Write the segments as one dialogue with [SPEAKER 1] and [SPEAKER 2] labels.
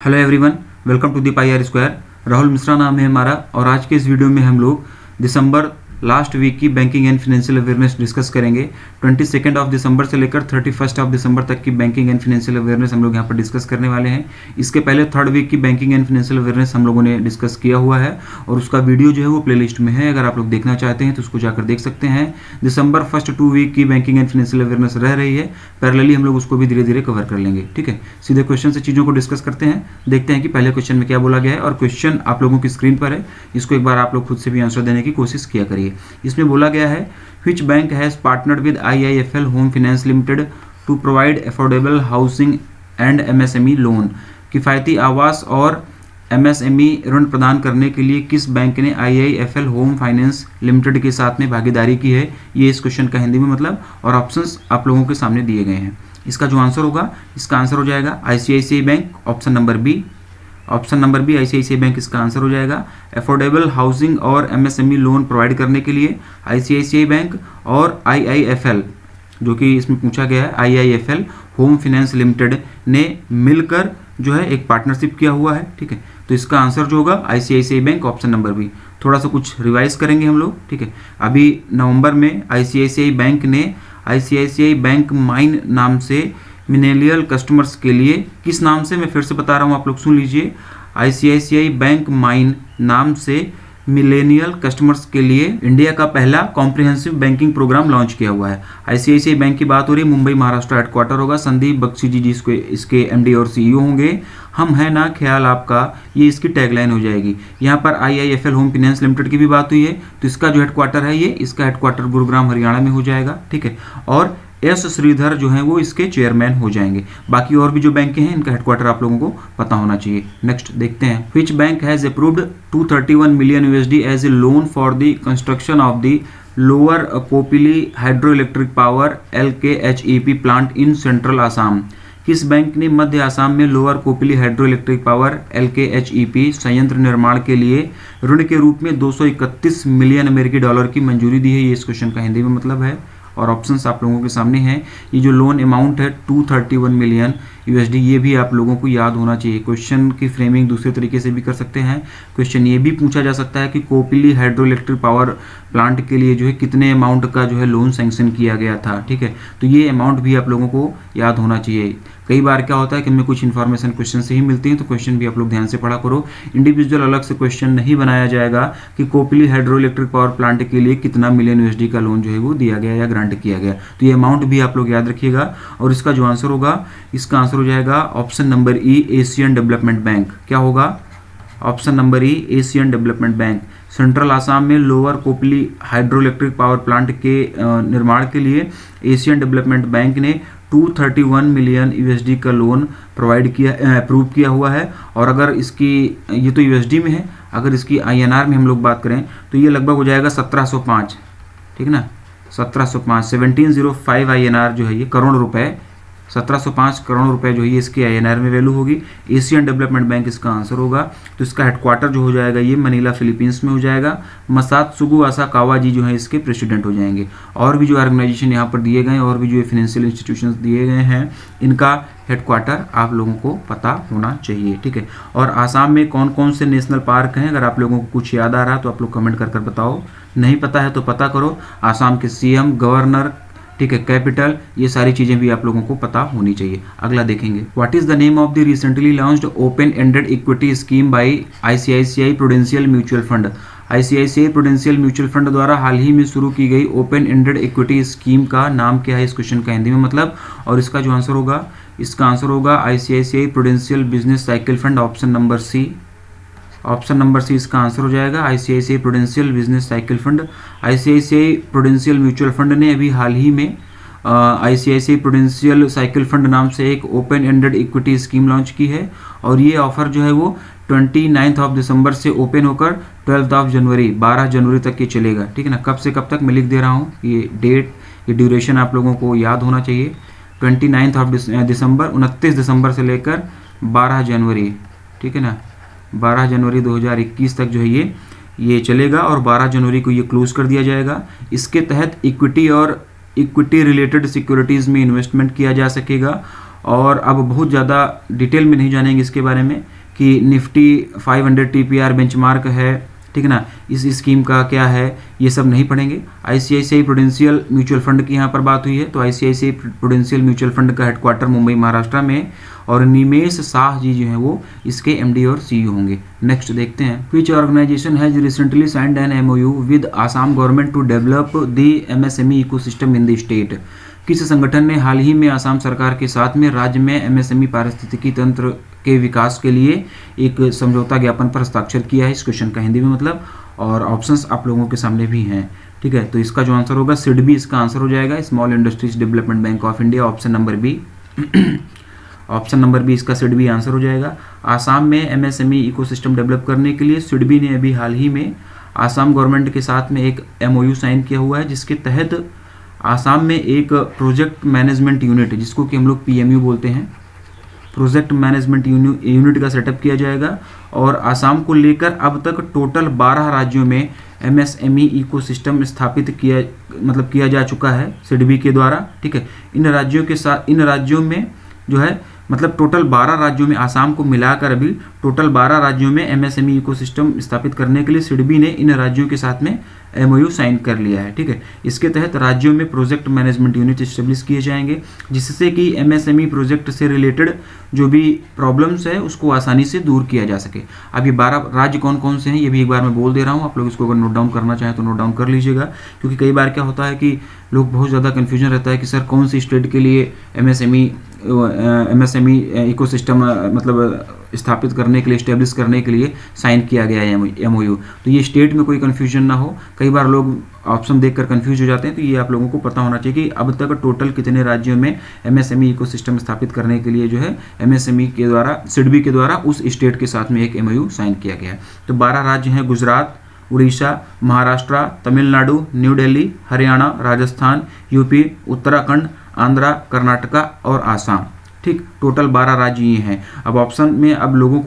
[SPEAKER 1] Hello everyone, welcome to the pi r square. Rahul Mishra नाम है हमारा और आज के इस वीडियो में हम लोग दिसंबर लास्ट वीक की banking and financial awareness discuss करेंगे। 22 दिसंबर से लेकर 31 दिसंबर तक की बैंकिंग एंड फाइनेंशियल अवेयरनेस हम लोग यहाँ पर डिस्कस करने वाले हैं। इसके पहले थर्ड वीक की बैंकिंग एंड फाइनेंशियल अवेयरनेस हम लोगों ने डिस्कस किया हुआ है और उसका वीडियो जो है वो प्लेलिस्ट में है। अगर आप लोग देखना चाहते हैं तो उसको जाकर देख सकते हैं। दिसंबर फर्स्ट 2 वीक की बैंकिंग एंड फाइनेंशियल अवेयरनेस रह रही है, पैरेलली हम लोग उसको भी धीरे धीरे कवर कर लेंगे। ठीक है, सीधे क्वेश्चन से चीज़ों को डिस्कस करते हैं, देखते हैं कि पहले क्वेश्चन में क्या बोला गया है। और क्वेश्चन आप लोगों की स्क्रीन पर है, इसको एक बार आप लोग खुद से भी आंसर देने की कोशिश किया करिए। इसमें बोला गया है, which bank has partnered with IIFL home finance limited to provide affordable housing and MSME loan. किफ़ायती आवास और MSME ऋण प्रदान करने के लिए किस बैंक ने IIFL होम फाइनेंस लिमिटेड के साथ में भागीदारी की है, ये इस क्वेश्चन का हिंदी में मतलब। और ऑप्शंस आप लोगों के सामने दिए गए हैं। इसका जो आंसर होगा, इसका आंसर हो जाएगा ICICI bank, option number B. Option number B ICICI bank इसका आंसर हो जाएगा। अफोर्डेबल हाउसिंग और MSME लोन प्रोवाइड करने के लिए ICICI बैंक और IIFL, जो कि इसमें पूछा गया है, IIFL होम फाइनेंस लिमिटेड ने मिलकर जो है एक पार्टनरशिप किया हुआ है। ठीक है, तो इसका आंसर जो होगा ICICI bank, option number B. थोड़ा सा कुछ रिवाइज करेंगे हम लोग। ठीक है, अभी नवंबर में ICICI बैंक ने ICICI बैंक माइन नाम से मिलेनियल कस्टमर्स के लिए, किस नाम से, मैं फिर से बता रहा हूँ, आप लोग सुन लीजिए। ICICI बैंक माइन नाम से मिलेनियल कस्टमर्स के लिए इंडिया का पहला कॉम्प्रिहेंसिव बैंकिंग प्रोग्राम लॉन्च किया हुआ है। ICICI बैंक की बात हो रही है, मुंबई महाराष्ट्र हेडक्वार्टर होगा। संदीप बख्शी जी इसके MD और CEO होंगे। हम है ना ख्याल आपका, ये इसकी टैगलाइन हो जाएगी। यहाँ पर IIFL होम फाइनेंस लिमिटेड की भी बात हुई है, तो इसका जो हेडक्वार्टर है, ये इसका हेडक्वार्टर गुरुग्राम हरियाणा में हो जाएगा। ठीक है, और S श्रीधर जो हैं वो इसके चेयरमैन हो जाएंगे। बाकी और भी जो बैंक हैं इनका हेडक्वार्टर आप लोगों को पता होना चाहिए। नेक्स्ट देखते हैं, which bank has approved $231 million as a loan for the construction of the lower Kopili hydro electric power LKHEP plant in central Assam. किस बैंक ने मध्य आसाम में lower Kopili hydro electric power LKHEP संयंत्र निर्माण के लिए ऋण के रूप में $231 मिलियन की मंजूरी दी है, ये इस क्वेश्चन का हिंदी में मतलब है। और ऑप्शंस आप लोगों के सामने हैं। ये जो लोन अमाउंट है $231 मिलियन, ये भी आप लोगों को याद होना चाहिए। क्वेश्चन की फ्रेमिंग दूसरे तरीके से भी कर सकते हैं। क्वेश्चन ये भी पूछा जा सकता है कि Kopili hydro electric power plant के लिए जो है कितने अमाउंट का जो है लोन सैंक्शन किया गया था। ठीक है, तो ये अमाउंट भी आप लोगों को याद होना चाहिए। कई बार क्या होता है कि हमें कुछ इन्फॉर्मेशन क्वेश्चन से ही मिलती है, तो क्वेश्चन भी आप लोग ध्यान से पढ़ा करो। इंडिविजुअल अलग से क्वेश्चन नहीं बनाया जाएगा कि Kopili hydro electric power plant के लिए कितना मिलियन USD का लोन जो है वो दिया गया या ग्रांट किया गया, तो ये अमाउंट भी आप लोग याद रखिएगा। और इसका जो आंसर होगा, इसका आंसर हो जाएगा option number E, Asian development bank. क्या होगा? Option number E, Asian development bank. Central Assam में lower Kopili hydro electric power plant के निर्माण के लिए एशियन डेवलपमेंट बैंक ने $231 मिलियन का लोन प्रोवाइड किया, अप्रूव किया हुआ है। और अगर इसकी, ये तो USD में है, अगर इसकी INR में हम लोग बात करें तो ये लगभग हो जाएगा 1705। ठीक है ना, 1705 INR जो है ये करोड़ रुपए, 1705 करोड़ रुपए जो है ये इसकी INR में वैल्यू होगी। एशियन डेवलपमेंट बैंक इसका आंसर होगा। तो इसका हेडक्वार्टर जो हो जाएगा ये मनीला फिलीपींस में हो जाएगा। मसात्सुगु असाकावा जी जो है इसके प्रेसिडेंट हो जाएंगे। और भी जो ऑर्गेनाइजेशन यहाँ पर दिए गए और भी जो फाइनेंशियल इंस्टीट्यूशंस दिए गए हैं, इनका हेडक्वार्टर आप लोगों को पता होना चाहिए। ठीक है, और आसाम में कौन कौन से नेशनल पार्क हैं, अगर आप लोगों को कुछ याद आ रहा है तो आप लोग कमेंट कर बताओ। नहीं पता है तो पता करो। आसाम के CM, गवर्नर, ठीक है, कैपिटल, ये सारी चीज़ें भी आप लोगों को पता होनी चाहिए। अगला देखेंगे, what is the name of the recently launched open ended equity scheme bye ICICI prudential mutual fund. ICICI prudential mutual fund द्वारा हाल ही में शुरू की गई ओपन एंडेड इक्विटी स्कीम का नाम क्या है, इस क्वेश्चन का हिंदी में मतलब। और इसका जो आंसर होगा, इसका आंसर होगा ICICI prudential business cycle fund, option number C। Option number C इसका आंसर हो जाएगा, ICICI prudential business cycle fund. ICICI prudential mutual fund ने अभी हाल ही में ICICI प्रूडेंशियल साइकिल फंड नाम से एक open ended equity scheme launch की है। और ये ऑफर जो है वो 29 दिसंबर से ओपन होकर 12 जनवरी 12 जनवरी तक ये चलेगा। ठीक है ना, कब से कब तक मैं लिख दे रहा हूँ, ये डेट, ये ड्यूरेशन आप लोगों को याद होना चाहिए। 29 दिसंबर, 29 दिसंबर से लेकर 12 जनवरी, ठीक है ना, 12 जनवरी 2021 तक जो है ये चलेगा। और 12 जनवरी को ये क्लोज कर दिया जाएगा। इसके तहत इक्विटी और इक्विटी रिलेटेड सिक्योरिटीज़ में इन्वेस्टमेंट किया जा सकेगा। और अब बहुत ज़्यादा डिटेल में नहीं जानेंगे इसके बारे में, कि निफ्टी 500 TPR बेंचमार्क है, ठीक है ना, इस स्कीम का क्या है, ये सब नहीं पढ़ेंगे। आईसीआईसीआई प्रूडेंशियल म्यूचुअल फंड की यहाँ पर बात हुई है, तो आईसीआईसीआई प्रूडेंशियल म्यूचुअल फंड का हेडक्वार्टर मुंबई महाराष्ट्र में, और निमेश शाह जी जो हैं वो इसके एमडी और सीईओ होंगे। नेक्स्ट देखते हैं, which organisation has recently signed an MOU with Assam government to develop the MSME ecosystem in the state. किस संगठन ने हाल ही में आसाम सरकार के साथ में राज्य में एमएसएमई पारिस्थितिकी तंत्र के विकास के लिए एक समझौता ज्ञापन पर हस्ताक्षर किया है? इस क्वेश्चन का हिंदी में मतलब, और ऑप्शंस आप लोगों के सामने भी हैं, ठीक है। तो इसका जो आंसर होगा सिडबी इसका आंसर हो जाएगा, small industries development bank of India, option number B. Option number B इसका सिडबी आंसर हो जाएगा। आसाम में एमएसएमई इकोसिस्टम डेवलप करने के लिए सिडबी ने अभी हाल ही में आसाम गवर्नमेंट के साथ में एक एमओयू साइन किया हुआ है, जिसके तहत आसाम में एक प्रोजेक्ट मैनेजमेंट यूनिट, जिसको कि हम लोग पीएमयू बोलते हैं, प्रोजेक्ट मैनेजमेंट यूनिट का सेटअप किया जाएगा। और आसाम को लेकर अब तक टोटल 12 राज्यों में एमएसएमई इकोसिस्टम स्थापित किया जा चुका है सिडबी के द्वारा, ठीक है। इन राज्यों में जो है मतलब टोटल 12 राज्यों में, आसाम को मिलाकर अभी टोटल 12 राज्यों में एमएसएमई इकोसिस्टम स्थापित करने के लिए सिडबी ने इन राज्यों के साथ में एमओयू साइन कर लिया है, ठीक है। इसके तहत राज्यों में प्रोजेक्ट मैनेजमेंट यूनिट एस्टेब्लिश किए जाएंगे, जिससे कि एमएसएमई प्रोजेक्ट से रिलेटेड जो भी प्रॉब्लम्स है उसको आसानी से दूर किया जा सके। अब ये 12 राज्य कौन कौन से हैं ये भी एक बार मैं बोल दे रहा हूँ, आप लोग इसको अगर नोट डाउन करना चाहें तो नोट डाउन कर लीजिएगा, क्योंकि कई बार क्या होता है कि लोग बहुत ज़्यादा कन्फ्यूजन रहता है कि सर कौन सी स्टेट के लिए एमएसएमई इकोसिस्टम मतलब स्थापित करने के लिए, इस्टेब्लिश करने के लिए साइन किया गया है एमओयू। तो ये स्टेट में कोई कन्फ्यूजन ना हो, कई बार लोग ऑप्शन देखकर कंफ्यूज हो जाते हैं, तो ये आप लोगों को पता होना चाहिए कि अब तक टोटल कितने राज्यों में एमएसएमई इकोसिस्टम स्थापित करने के लिए जो है एमएसएमई के द्वारा, सिडबी के द्वारा उस स्टेट के साथ में एक एमओयू साइन किया गया है। तो 12 राज्य हैं, गुजरात, उड़ीसा, महाराष्ट्र, तमिलनाडु, न्यू दिल्ली, हरियाणा, राजस्थान, यूपी, उत्तराखंड, आंध्रा, कर्नाटका और आसाम, ठीक। टोटल 12 राज्य ये हैं। अब ऑप्शन में अब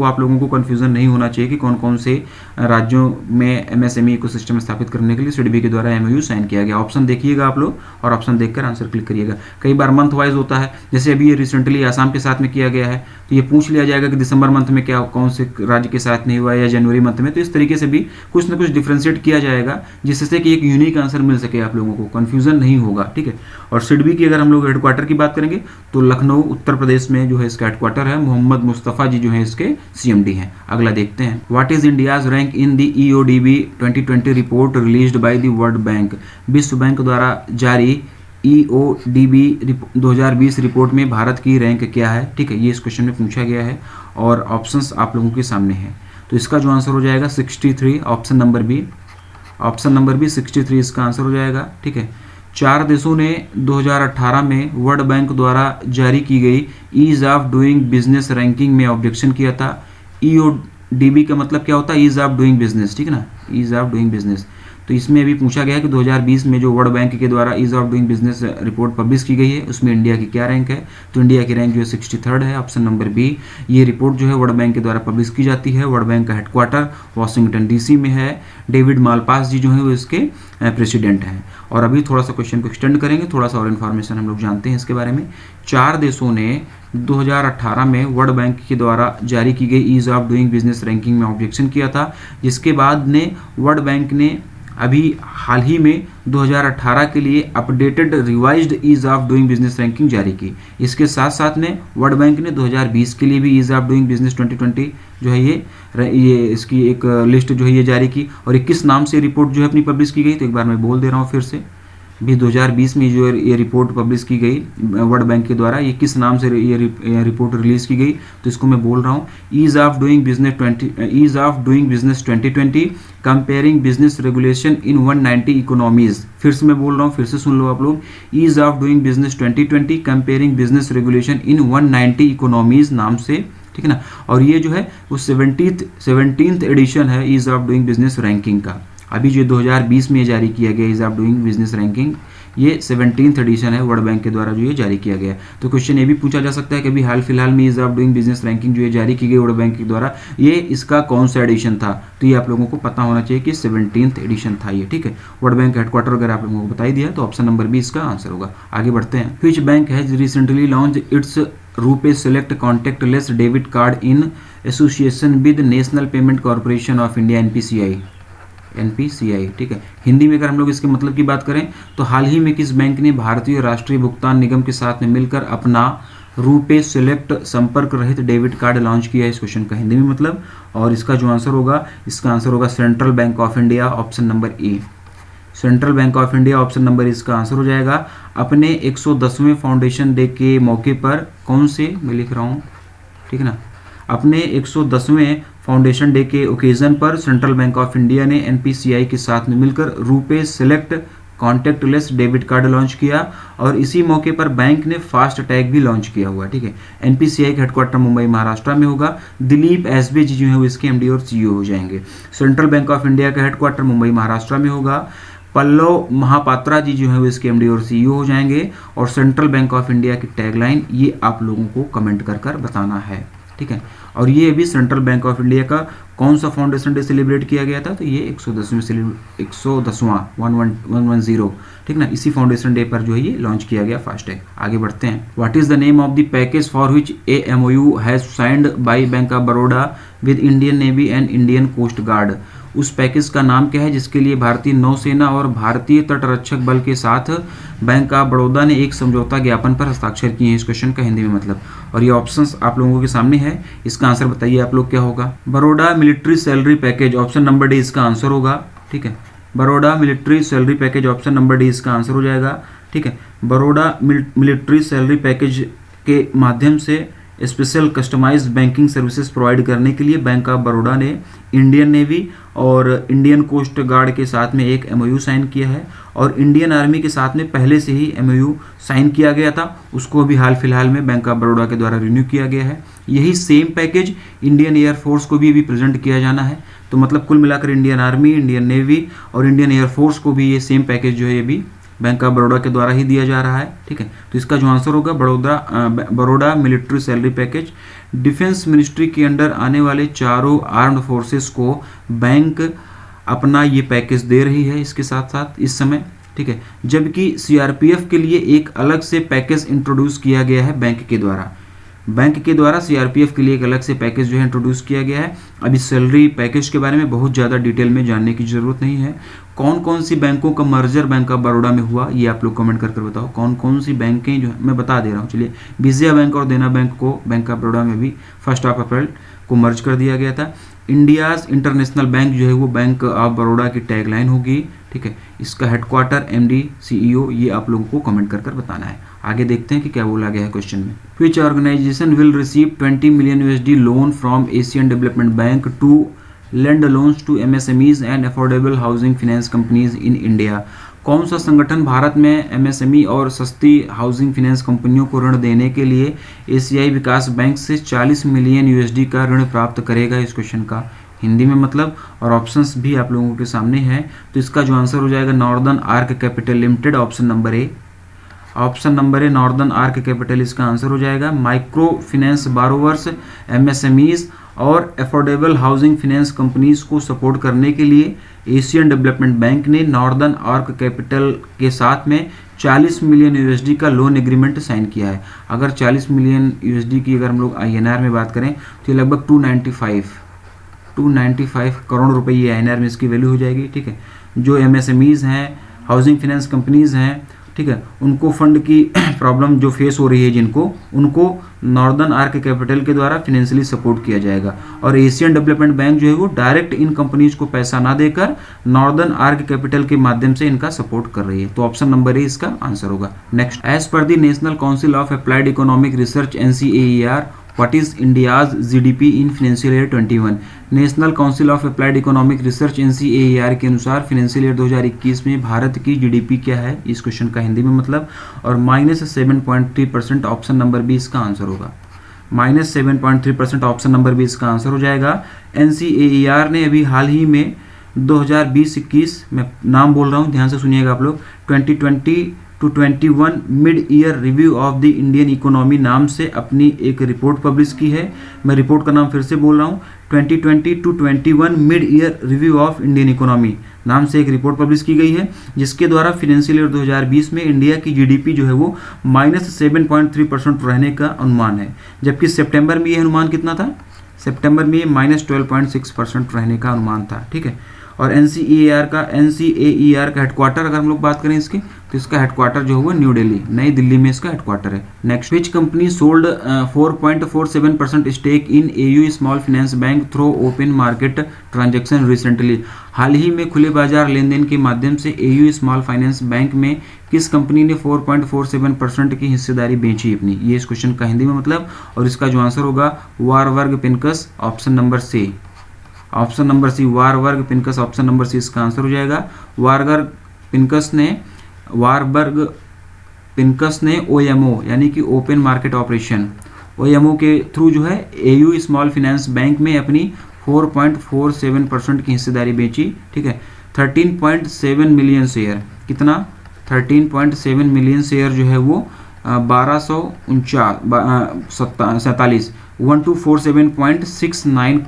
[SPEAKER 1] आप लोगों को कन्फ्यूजन नहीं होना चाहिए कि कौन कौन से राज्यों में एमएसएमई इकोसिस्टम स्थापित करने के लिए सिडबी के द्वारा एमओयू साइन किया गया। ऑप्शन देखिएगा आप लोग और ऑप्शन देखकर आंसर क्लिक करिएगा। कई बार मंथ वाइज होता है, जैसे अभी ये रिसेंटली आसाम के साथ में किया गया है, तो ये पूछ लिया जाएगा कि दिसंबर मंथ में क्या कौन से राज्य के साथ नहीं हुआ या जनवरी मंथ में, तो इस तरीके से भी कुछ ना कुछ डिफ्रेंशिएट किया जाएगा, जिससे कि एक यूनिक आंसर मिल सके, आप लोगों को कन्फ्यूजन नहीं होगा, ठीक है। और सिडबी की अगर हम लोग हेडक्वार्टर की बात करेंगे तो लखनऊ उत्तर प्रदेश में जो है इसका हेडक्वार्टर है। मोहम्मद मुस्तफ़ा जी जो है इसके सीएमडी हैं। अगला देखते हैं, what is India's rank in the EODB 2020 report released by the world bank. विश्व बैंक द्वारा जारी ईओडीबी 2020 रिपोर्ट में भारत की रैंक क्या है, ठीक है। ये इस क्वेश्चन में पूछा गया है और ऑप्शंस आप लोगों के सामने हैं। तो इसका जो आंसर हो जाएगा 63, option number B. Option number B 63 इसका आंसर हो जाएगा, ठीक है। 4 देशों ने 2018 में वर्ल्ड बैंक द्वारा जारी की गई ease of doing business ranking में ऑब्जेक्शन किया था। ईओडीबी का मतलब क्या होता है, ईज ऑफ डूइंग बिजनेस, ठीक है ना, ईज ऑफ डूइंग बिजनेस। तो इसमें अभी पूछा गया है कि 2020 में जो वर्ल्ड बैंक के द्वारा ease of doing business report publish की गई है उसमें इंडिया की क्या रैंक है। तो इंडिया की रैंक जो है 63rd है, ऑप्शन नंबर बी। ये रिपोर्ट जो है वर्ल्ड बैंक के द्वारा पब्लिश की जाती है। वर्ल्ड बैंक का हेडक्वार्टर वाशिंगटन डीसी में है। डेविड मालपास जी जो है वो इसके प्रेसिडेंट हैं। और अभी थोड़ा सा क्वेश्चन को एक्सटेंड करेंगे, थोड़ा सा और इन्फॉर्मेशन हम लोग जानते हैं इसके बारे में। 4 देशों ने 2018 में वर्ल्ड बैंक के द्वारा जारी की गई ease of doing business ranking में ऑब्जेक्शन किया था, जिसके बाद ने वर्ल्ड बैंक ने अभी हाल ही में 2018 के लिए updated revised ease of doing business ranking जारी की। इसके साथ साथ में वर्ल्ड बैंक ने 2020 के लिए भी ईज ऑफ डूइंग बिजनेस 2020 जो है ये इसकी एक लिस्ट जो है ये जारी की। और ये किस नाम से रिपोर्ट जो है अपनी पब्लिश की गई, तो एक बार मैं बोल दे रहा हूँ फिर से, भी 2020 में जो ये रिपोर्ट पब्लिश की गई वर्ल्ड बैंक के द्वारा, ये किस नाम से ये रिपोर्ट रिलीज की गई, तो इसको मैं बोल रहा हूँ ease of doing business 2020 comparing business regulation in 190 economies. फिर से मैं बोल रहा हूँ, फिर से सुन लो आप लोग, ease of doing business 2020 comparing business regulation in 190 economies नाम से, ठीक है ना। और ये जो है वो 17th एडिशन है ease of doing business ranking का। अभी जो 2020 में जारी किया गया ease of doing business ranking, ये 17th एडिशन है वर्ल्ड बैंक के द्वारा जो ये जारी किया गया। तो क्वेश्चन ये भी पूछा जा सकता है कि अभी हाल फिलहाल में ease of doing business ranking जो है जारी की गई वर्ल्ड बैंक के द्वारा, ये इसका कौन सा एडिशन था, तो ये आप लोगों को पता होना चाहिए कि 17th एडिशन था ये, ठीक है। वर्ल्ड बैंक हेडक्वार्टर वगैरह आप लोगों को बता ही दिया, तो ऑप्शन नंबर बी इसका आंसर होगा। आगे बढ़ते हैं, which bank has recently launch its RuPay select contactless debit card in association with national payment corporation of India, NPCI. ठीक है, हिंदी में अगर हम लोग इसके मतलब की बात करें तो हाल ही में किस बैंक ने भारतीय राष्ट्रीय भुगतान निगम के साथ में मिलकर अपना रुपे सेलेक्ट संपर्क रहित डेबिट कार्ड लॉन्च किया है, इस क्वेश्चन का हिंदी में मतलब। और इसका जो आंसर होगा, इसका आंसर होगा central bank of India, option number A. Central bank of India option number इसका आंसर हो जाएगा। अपने 110वें फाउंडेशन डे के मौके पर कौन से, मैं लिख रहा हूँ, ठीक है ना, अपने 110वें फाउंडेशन डे के ओकेजन पर सेंट्रल बैंक ऑफ इंडिया ने एनपीसीआई के साथ में मिलकर RuPay select contactless debit card launch किया और इसी मौके पर बैंक ने फास्ट टैग भी लॉन्च किया हुआ है। ठीक है, एनपीसीआई का हेडक्वार्टर मुंबई महाराष्ट्र में होगा। दिलीप एसबी जी जो है वो इसके एमडी और सीईओ हो जाएंगे। सेंट्रल बैंक ऑफ इंडिया का हेडक्वार्टर मुंबई महाराष्ट्र में होगा। पल्लव महापात्रा जी जो है वो इसके एमडी और सीईओ हो जाएंगे। और सेंट्रल बैंक ऑफ इंडिया की टैगलाइन ये आप लोगों को कमेंट कर कर बताना है। ठीक है, और ये अभी सेंट्रल बैंक ऑफ इंडिया का कौन सा फाउंडेशन डे सेलिब्रेट किया गया था, तो ये 110वां 110, ठीक ना, इसी फाउंडेशन डे पर जो है ये लॉन्च किया गया फास्टैग। आगे बढ़ते हैं। What is the name of the package for which a MOU has signed by bank of Baroda with Indian navy and Indian coast guard. उस पैकेज का नाम क्या है जिसके लिए भारतीय नौसेना और भारतीय तटरक्षक बल के साथ बैंक ऑफ बड़ौदा ने एक समझौता ज्ञापन पर हस्ताक्षर किए हैं, इस क्वेश्चन का हिंदी में मतलब। और ये ऑप्शंस आप लोगों के सामने है, इसका आंसर बताइए आप लोग क्या होगा। Baroda military salary package, option number D इसका आंसर होगा। ठीक है, Baroda military salary package, option number D इसका आंसर हो जाएगा। ठीक है, बड़ौदा मिलिट्री सैलरी पैकेज के माध्यम से special customized banking services provide करने के लिए बैंक ऑफ बड़ौदा ने इंडियन नेवी और इंडियन कोस्ट गार्ड के साथ में एक एमओयू साइन किया है। और इंडियन आर्मी के साथ में पहले से ही एमओयू साइन किया गया था, उसको भी हाल फिलहाल में बैंक ऑफ बड़ौदा के द्वारा रिन्यू किया गया है। यही सेम पैकेज इंडियन एयरफोर्स को भी प्रेजेंट किया जाना है। तो मतलब कुल मिलाकर इंडियन आर्मी, इंडियन नेवी और इंडियन एयरफोर्स को भी ये सेम पैकेज जो है ये भी बैंक ऑफ बड़ौदा के द्वारा ही दिया जा रहा है। ठीक है, तो इसका जो आंसर होगा Baroda military salary package. Defence ministry के अंडर आने वाले चारों आर्म्ड फोर्सेस को बैंक अपना ये पैकेज दे रही है इसके साथ साथ इस समय। ठीक है, जबकि सीआरपीएफ के लिए एक अलग से पैकेज इंट्रोड्यूस किया गया है बैंक के द्वारा। बैंक के द्वारा सीआरपीएफ के लिए एक अलग से पैकेज जो है इंट्रोड्यूस किया गया है। अभी सैलरी पैकेज के बारे में बहुत ज़्यादा डिटेल में जानने की ज़रूरत नहीं है। कौन कौन सी बैंकों का मर्जर बैंक ऑफ बड़ौदा में हुआ ये आप लोग कमेंट करके बताओ। कौन कौन सी बैंकें जो मैं बता दे रहा हूँ। चलिए, विजया बैंक और देना बैंक को बैंक ऑफ बड़ौदा में भी 1 अप्रैल को मर्ज कर दिया गया था। इंडियाज इंटरनेशनल बैंक जो है वो बैंक ऑफ बड़ौदा की टैगलाइन होगी। ठीक है, इसका हेडक्वार्टर, एमडी, सीईओ ये आप लोगों को कमेंट कर बताना है। आगे देखते हैं कि क्या बोला गया है क्वेश्चन में। Which organisation will receive 20 million USD loan from Asian development bank to lend loans to MSMEs and affordable housing finance companies in India। कौन सा संगठन भारत में MSME और सस्ती हाउसिंग फाइनेंस कंपनियों को ऋण देने के लिए एशियाई विकास बैंक से 40 मिलियन USD का ऋण प्राप्त करेगा, इस क्वेश्चन का हिंदी में मतलब। और ऑप्शंस भी आप लोगों के सामने हैं, तो इसका जो आंसर हो जाएगा northern arc capital limited, option number ए। ऑप्शन नंबर ए नॉर्दर्न आर्क कैपिटल इसका आंसर हो जाएगा। माइक्रो फाइनेंस बारोवर्स, MSMEs और अफोर्डेबल हाउसिंग फाइनेंस कंपनीज को सपोर्ट करने के लिए एशियन डेवलपमेंट बैंक ने नॉर्दर्न आर्क कैपिटल के साथ में 40 मिलियन USD का लोन एग्रीमेंट साइन किया है। अगर 40 मिलियन USD की अगर हम लोग INR में बात करें तो ये लगभग 295 करोड़ रुपए ये INR में इसकी वैल्यू हो जाएगी। ठीक है, जो MSMEs हैं, हाउसिंग फाइनेंस कंपनीज हैं, ठीक है, उनको फंड की प्रॉब्लम जो फेस हो रही है जिनको, उनको नॉर्दर्न आर्क कैपिटल के द्वारा फाइनेंशियली सपोर्ट किया जाएगा। और एशियन डेवलपमेंट बैंक जो है वो डायरेक्ट इन कंपनीज को पैसा ना देकर नॉर्दर्न आर्क कैपिटल के माध्यम से इनका सपोर्ट कर रही है। तो ऑप्शन नंबर ए इसका आंसर होगा। Next, as per the national council of applied economic research NCAER, what is India's GDP in financial year 21। National council of applied economic research NCAER के अनुसार फाइनेंशियल ईयर 2021 में भारत की GDP क्या है, इस question का हिंदी में मतलब। और -7.3% ऑप्शन नंबर बी इसका आंसर होगा। -7.3% ऑप्शन नंबर बी इसका आंसर हो जाएगा। NCAER ने अभी हाल ही में 2020-21 में नाम बोल रहा हूँ, ध्यान से सुनिएगा आप लोग, 2020 to 21 mid year review of the Indian economy नाम से अपनी एक रिपोर्ट पब्लिश की है। मैं रिपोर्ट का नाम फिर से बोल रहा हूँ, 2020 to 21 mid year review of Indian economy नाम से एक रिपोर्ट पब्लिश की गई है, जिसके द्वारा फाइनेंशियल ईयर 2020 में इंडिया की GDP जो है वो -7.3% रहने का अनुमान है। जबकि सितंबर में यह अनुमान कितना था, सितंबर में -12.6% रहने का अनुमान था, ठीक है। और NCAER का हेडक्वार्टर अगर हम लोग बात करें इसकी, तो इसका हेडक्वार्टर जो है वो न्यू दिल्ली, नई दिल्ली में इसका हेडक्वार्टर है। Next, which company sold 4.47% stake in AU small finance bank through open market transaction recently. हाल ही में खुले बाजार लेन देन के माध्यम से AU स्मॉल फाइनेंस बैंक में किस कंपनी ने 4.47% की हिस्सेदारी बेची अपनी? ये इस क्वेश्चन का हिंदी में मतलब, और इसका जो आंसर होगा Warburg Pincus, option number C. Option number C, Warburg Pincus, option number C इसका आंसर हो जाएगा। वारबर्ग पिनकस ने OMO यानी कि ओपन मार्केट ऑपरेशन, OMO के थ्रू जो है AU स्मॉल फाइनेंस बैंक में अपनी 4.47% की हिस्सेदारी बेची, ठीक है। 13.7 मिलियन शेयर, कितना? 13.7 मिलियन शेयर जो है वो 1247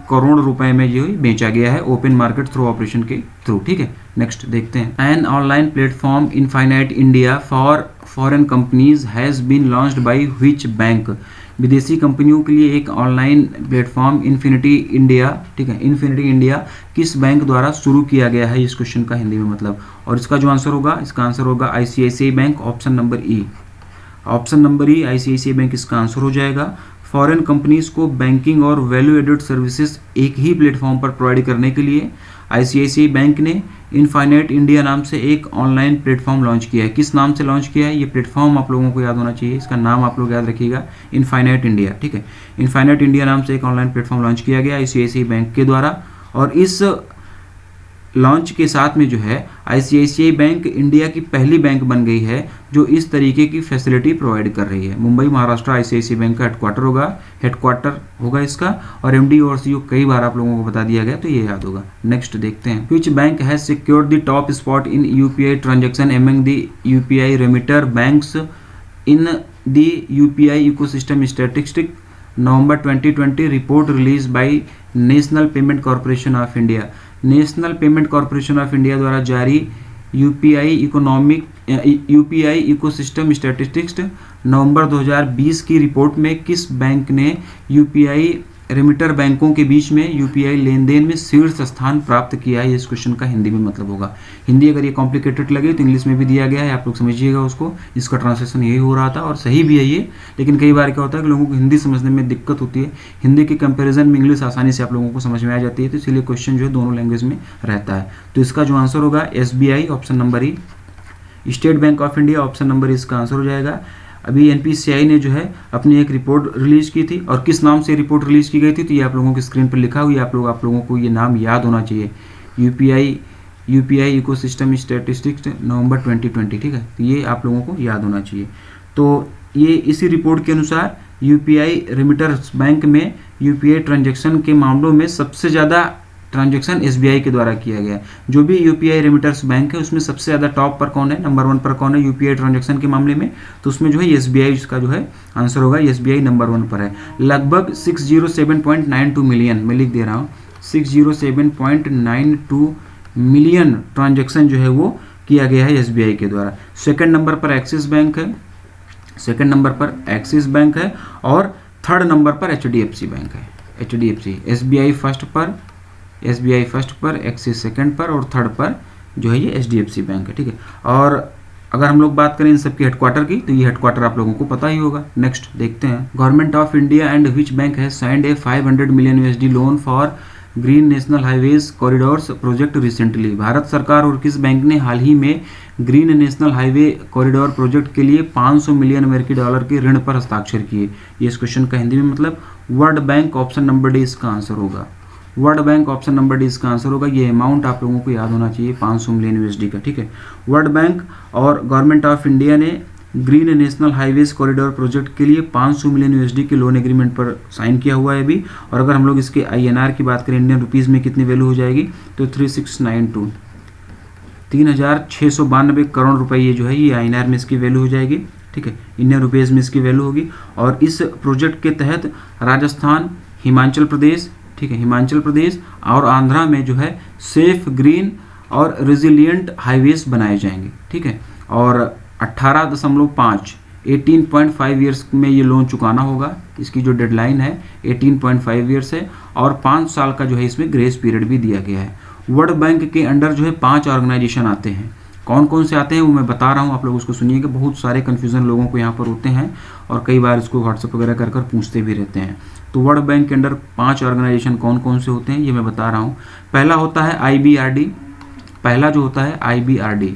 [SPEAKER 1] करोड़ रुपए में जो बेचा गया है ओपन मार्केट थ्रू ऑपरेशन के थ्रू, ठीक है। नेक्स्ट देखते हैं, an online platform infinite India for foreign companies has been launched by which bank? विदेशी कंपनियों के लिए एक ऑनलाइन प्लेटफॉर्म इन्फिनिटी इंडिया, ठीक है, इन्फिनिटी इंडिया किस बैंक द्वारा शुरू किया गया है? इस क्वेश्चन का हिंदी में मतलब, और इसका जो आंसर होगा, इसका आंसर होगा ICICI बैंक, ऑप्शन नंबर ई। ऑप्शन नंबर ई, ICICI बैंक इसका आंसर हो जाएगा। फॉरेन कंपनीज को बैंकिंग और वैल्यू एडेड सर्विसेज एक ही प्लेटफॉर्म पर प्रोवाइड करने के लिए ICICI बैंक ने इनफाइनाइट इंडिया नाम से एक ऑनलाइन प्लेटफॉर्म लॉन्च किया है। किस नाम से लॉन्च किया है? ये प्लेटफॉर्म आप लोगों को याद होना चाहिए, इसका नाम आप लोग याद रखिएगा, इनफाइनाइट इंडिया, ठीक है। इनफाइनाइट इंडिया नाम से एक ऑनलाइन प्लेटफॉर्म लॉन्च किया गया ICICI बैंक के द्वारा, और इस लॉन्च के साथ में जो है ICICI बैंक इंडिया की पहली बैंक बन गई है जो इस तरीके की फैसिलिटी प्रोवाइड कर रही है। मुंबई महाराष्ट्र ICICI बैंक का हेडक्वार्टर होगा इसका, और MD और CEO कई बार आप लोगों को बता दिया गया, तो ये याद होगा। नेक्स्ट देखते हैं, विच bank has secured the top spot in UPI transaction among the UPI remitter banks in the UPI ecosystem statistic November 2020 report release by national payment corporation of India. National payment corporation of India द्वारा जारी UPI ecosystem statistics नवंबर 2020 की report में किस बैंक ने UPI remitter बैंकों के बीच में UPI लेन देन में शीर्ष स्थान प्राप्त किया है? इस क्वेश्चन का हिंदी में मतलब होगा। हिंदी अगर ये कॉम्प्लिकेटेड लगे तो इंग्लिश में भी दिया गया है, आप लोग समझिएगा उसको, इसका ट्रांसलेशन यही हो रहा था और सही भी है ये। लेकिन कई बार क्या होता है कि लोगों को हिंदी समझने में दिक्कत होती है, हिंदी के कंपेरिजन में इंग्लिश आसानी से आप लोगों को समझ में आ जाती है, तो इसलिए क्वेश्चन जो है दोनों लैंग्वेज में रहता है। तो इसका जो आंसर होगा SBI, option number E. State bank of India, option number इसका आंसर हो जाएगा। अभी NPCI ने जो है अपनी एक रिपोर्ट रिलीज की थी, और किस नाम से रिपोर्ट रिलीज की गई थी, तो ये आप लोगों की स्क्रीन पर लिखा हुआ है, आप लोगों को ये नाम याद होना चाहिए, UPI इकोसिस्टम स्टैटिस्टिक्स नवंबर 2020, ठीक है, तो ये आप लोगों को याद होना चाहिए। तो ये इसी रिपोर्ट के अनुसार UPI रेमिटर्स बैंक में UPI ट्रांजेक्शन के मामलों में सबसे ज़्यादा ट्रांजैक्शन SBI के द्वारा किया गया है। जो भी UPI रेमिटर्स बैंक है उसमें सबसे ज़्यादा टॉप पर कौन है, नंबर 1 पर कौन है UPI ट्रांजैक्शन के मामले में, तो उसमें जो है SBI इसका जो है आंसर होगा, SBI नंबर 1 पर है। लगभग 607.92 मिलियन, मैं लिख दे रहा हूँ, 607.92 मिलियन ट्रांजैक्शन जो है वो किया गया है SBI के द्वारा। सेकेंड नंबर पर एक्सिस बैंक है, और थर्ड नंबर पर HDFC बैंक है, SBI फर्स्ट पर, एक्सिस सेकंड पर, और थर्ड पर जो है ये HDFC बैंक है, ठीक है। और अगर हम लोग बात करें इन सब की हेडक्वार्टर की, तो ये हेडक्वार्टर आप लोगों को पता ही होगा। नेक्स्ट देखते हैं, government of India and which bank has signed A 500 million USD loan for green national highways corridors project recently. Bharat सरकार और किस बैंक ने हाल ही में green national highway corridor project के लिए 500 मिलियन अमेरिकी डॉलर के ऋण पर हस्ताक्षर किए? ये इस क्वेश्चन का हिंदी में मतलब world bank, option number D इसका आंसर होगा। World bank, option number D इसका आंसर होगा। ये अमाउंट आप लोगों को याद होना चाहिए, 500 मिलियन USD का, ठीक है। वर्ल्ड बैंक और गवर्नमेंट ऑफ इंडिया ने green national highways corridor project के लिए 500 मिलियन USD के लोन एग्रीमेंट पर साइन किया हुआ है अभी। और अगर हम लोग इसके INR की बात करें, इंडियन रुपीज़ में कितनी वैल्यू हो जाएगी, तो 3692 करोड़ रुपए ये जो है ये INR में इसकी वैल्यू हो जाएगी, ठीक है, इंडियन रुपीज़ में इसकी वैल्यू होगी। और इस प्रोजेक्ट के तहत राजस्थान, हिमाचल प्रदेश, ठीक है, हिमाचल प्रदेश और आंध्रा में जो है सेफ, ग्रीन और रेजिलिएंट हाईवेज बनाए जाएंगे, ठीक है। और 18.5 18.5 ईयर्स में ये लोन चुकाना होगा। इसकी जो डेडलाइन है 18.5 ईयर्स है और 5 साल का जो है इसमें ग्रेस पीरियड भी दिया गया है। वर्ल्ड बैंक के अंडर जो है 5 ऑर्गेनाइजेशन आते हैं। कौन कौन से आते हैं वो मैं बता रहा हूँ, आप लोग उसको सुनिएगा। बहुत सारे कन्फ्यूज़न लोगों को यहाँ पर होते हैं और कई बार इसको व्हाट्सएप वगैरह कर कर पूछते भी रहते हैं। तो वर्ल्ड बैंक के अंडर 5 ऑर्गेनाइजेशन कौन कौन से होते हैं ये मैं बता रहा हूँ। पहला होता है IBRD, पहला जो होता है IBRD,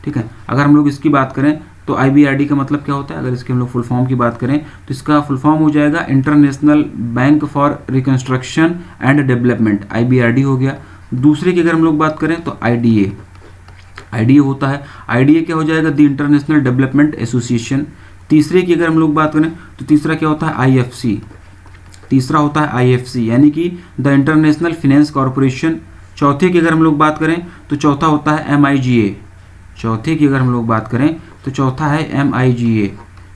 [SPEAKER 1] ठीक है। अगर हम लोग इसकी बात करें तो IBRD का मतलब क्या होता है, अगर इसके हम लोग फुल फॉर्म की बात करें तो इसका फुल फॉर्म हो जाएगा international bank for reconstruction and development, IBRD हो गया। दूसरे की अगर हम लोग बात करें तो IDA होता है। IDA क्या हो जाएगा, द इंटरनेशनल डेवलपमेंट एसोसिएशन। तीसरे की अगर हम लोग बात करें तो तीसरा क्या होता है IFC, तीसरा होता है IFC यानी कि द इंटरनेशनल फाइनेंस कॉरपोरेशन। चौथे की अगर हम लोग बात करें तो चौथा होता है MIGA, चौथे की अगर हम लोग बात करें तो चौथा है MIGA।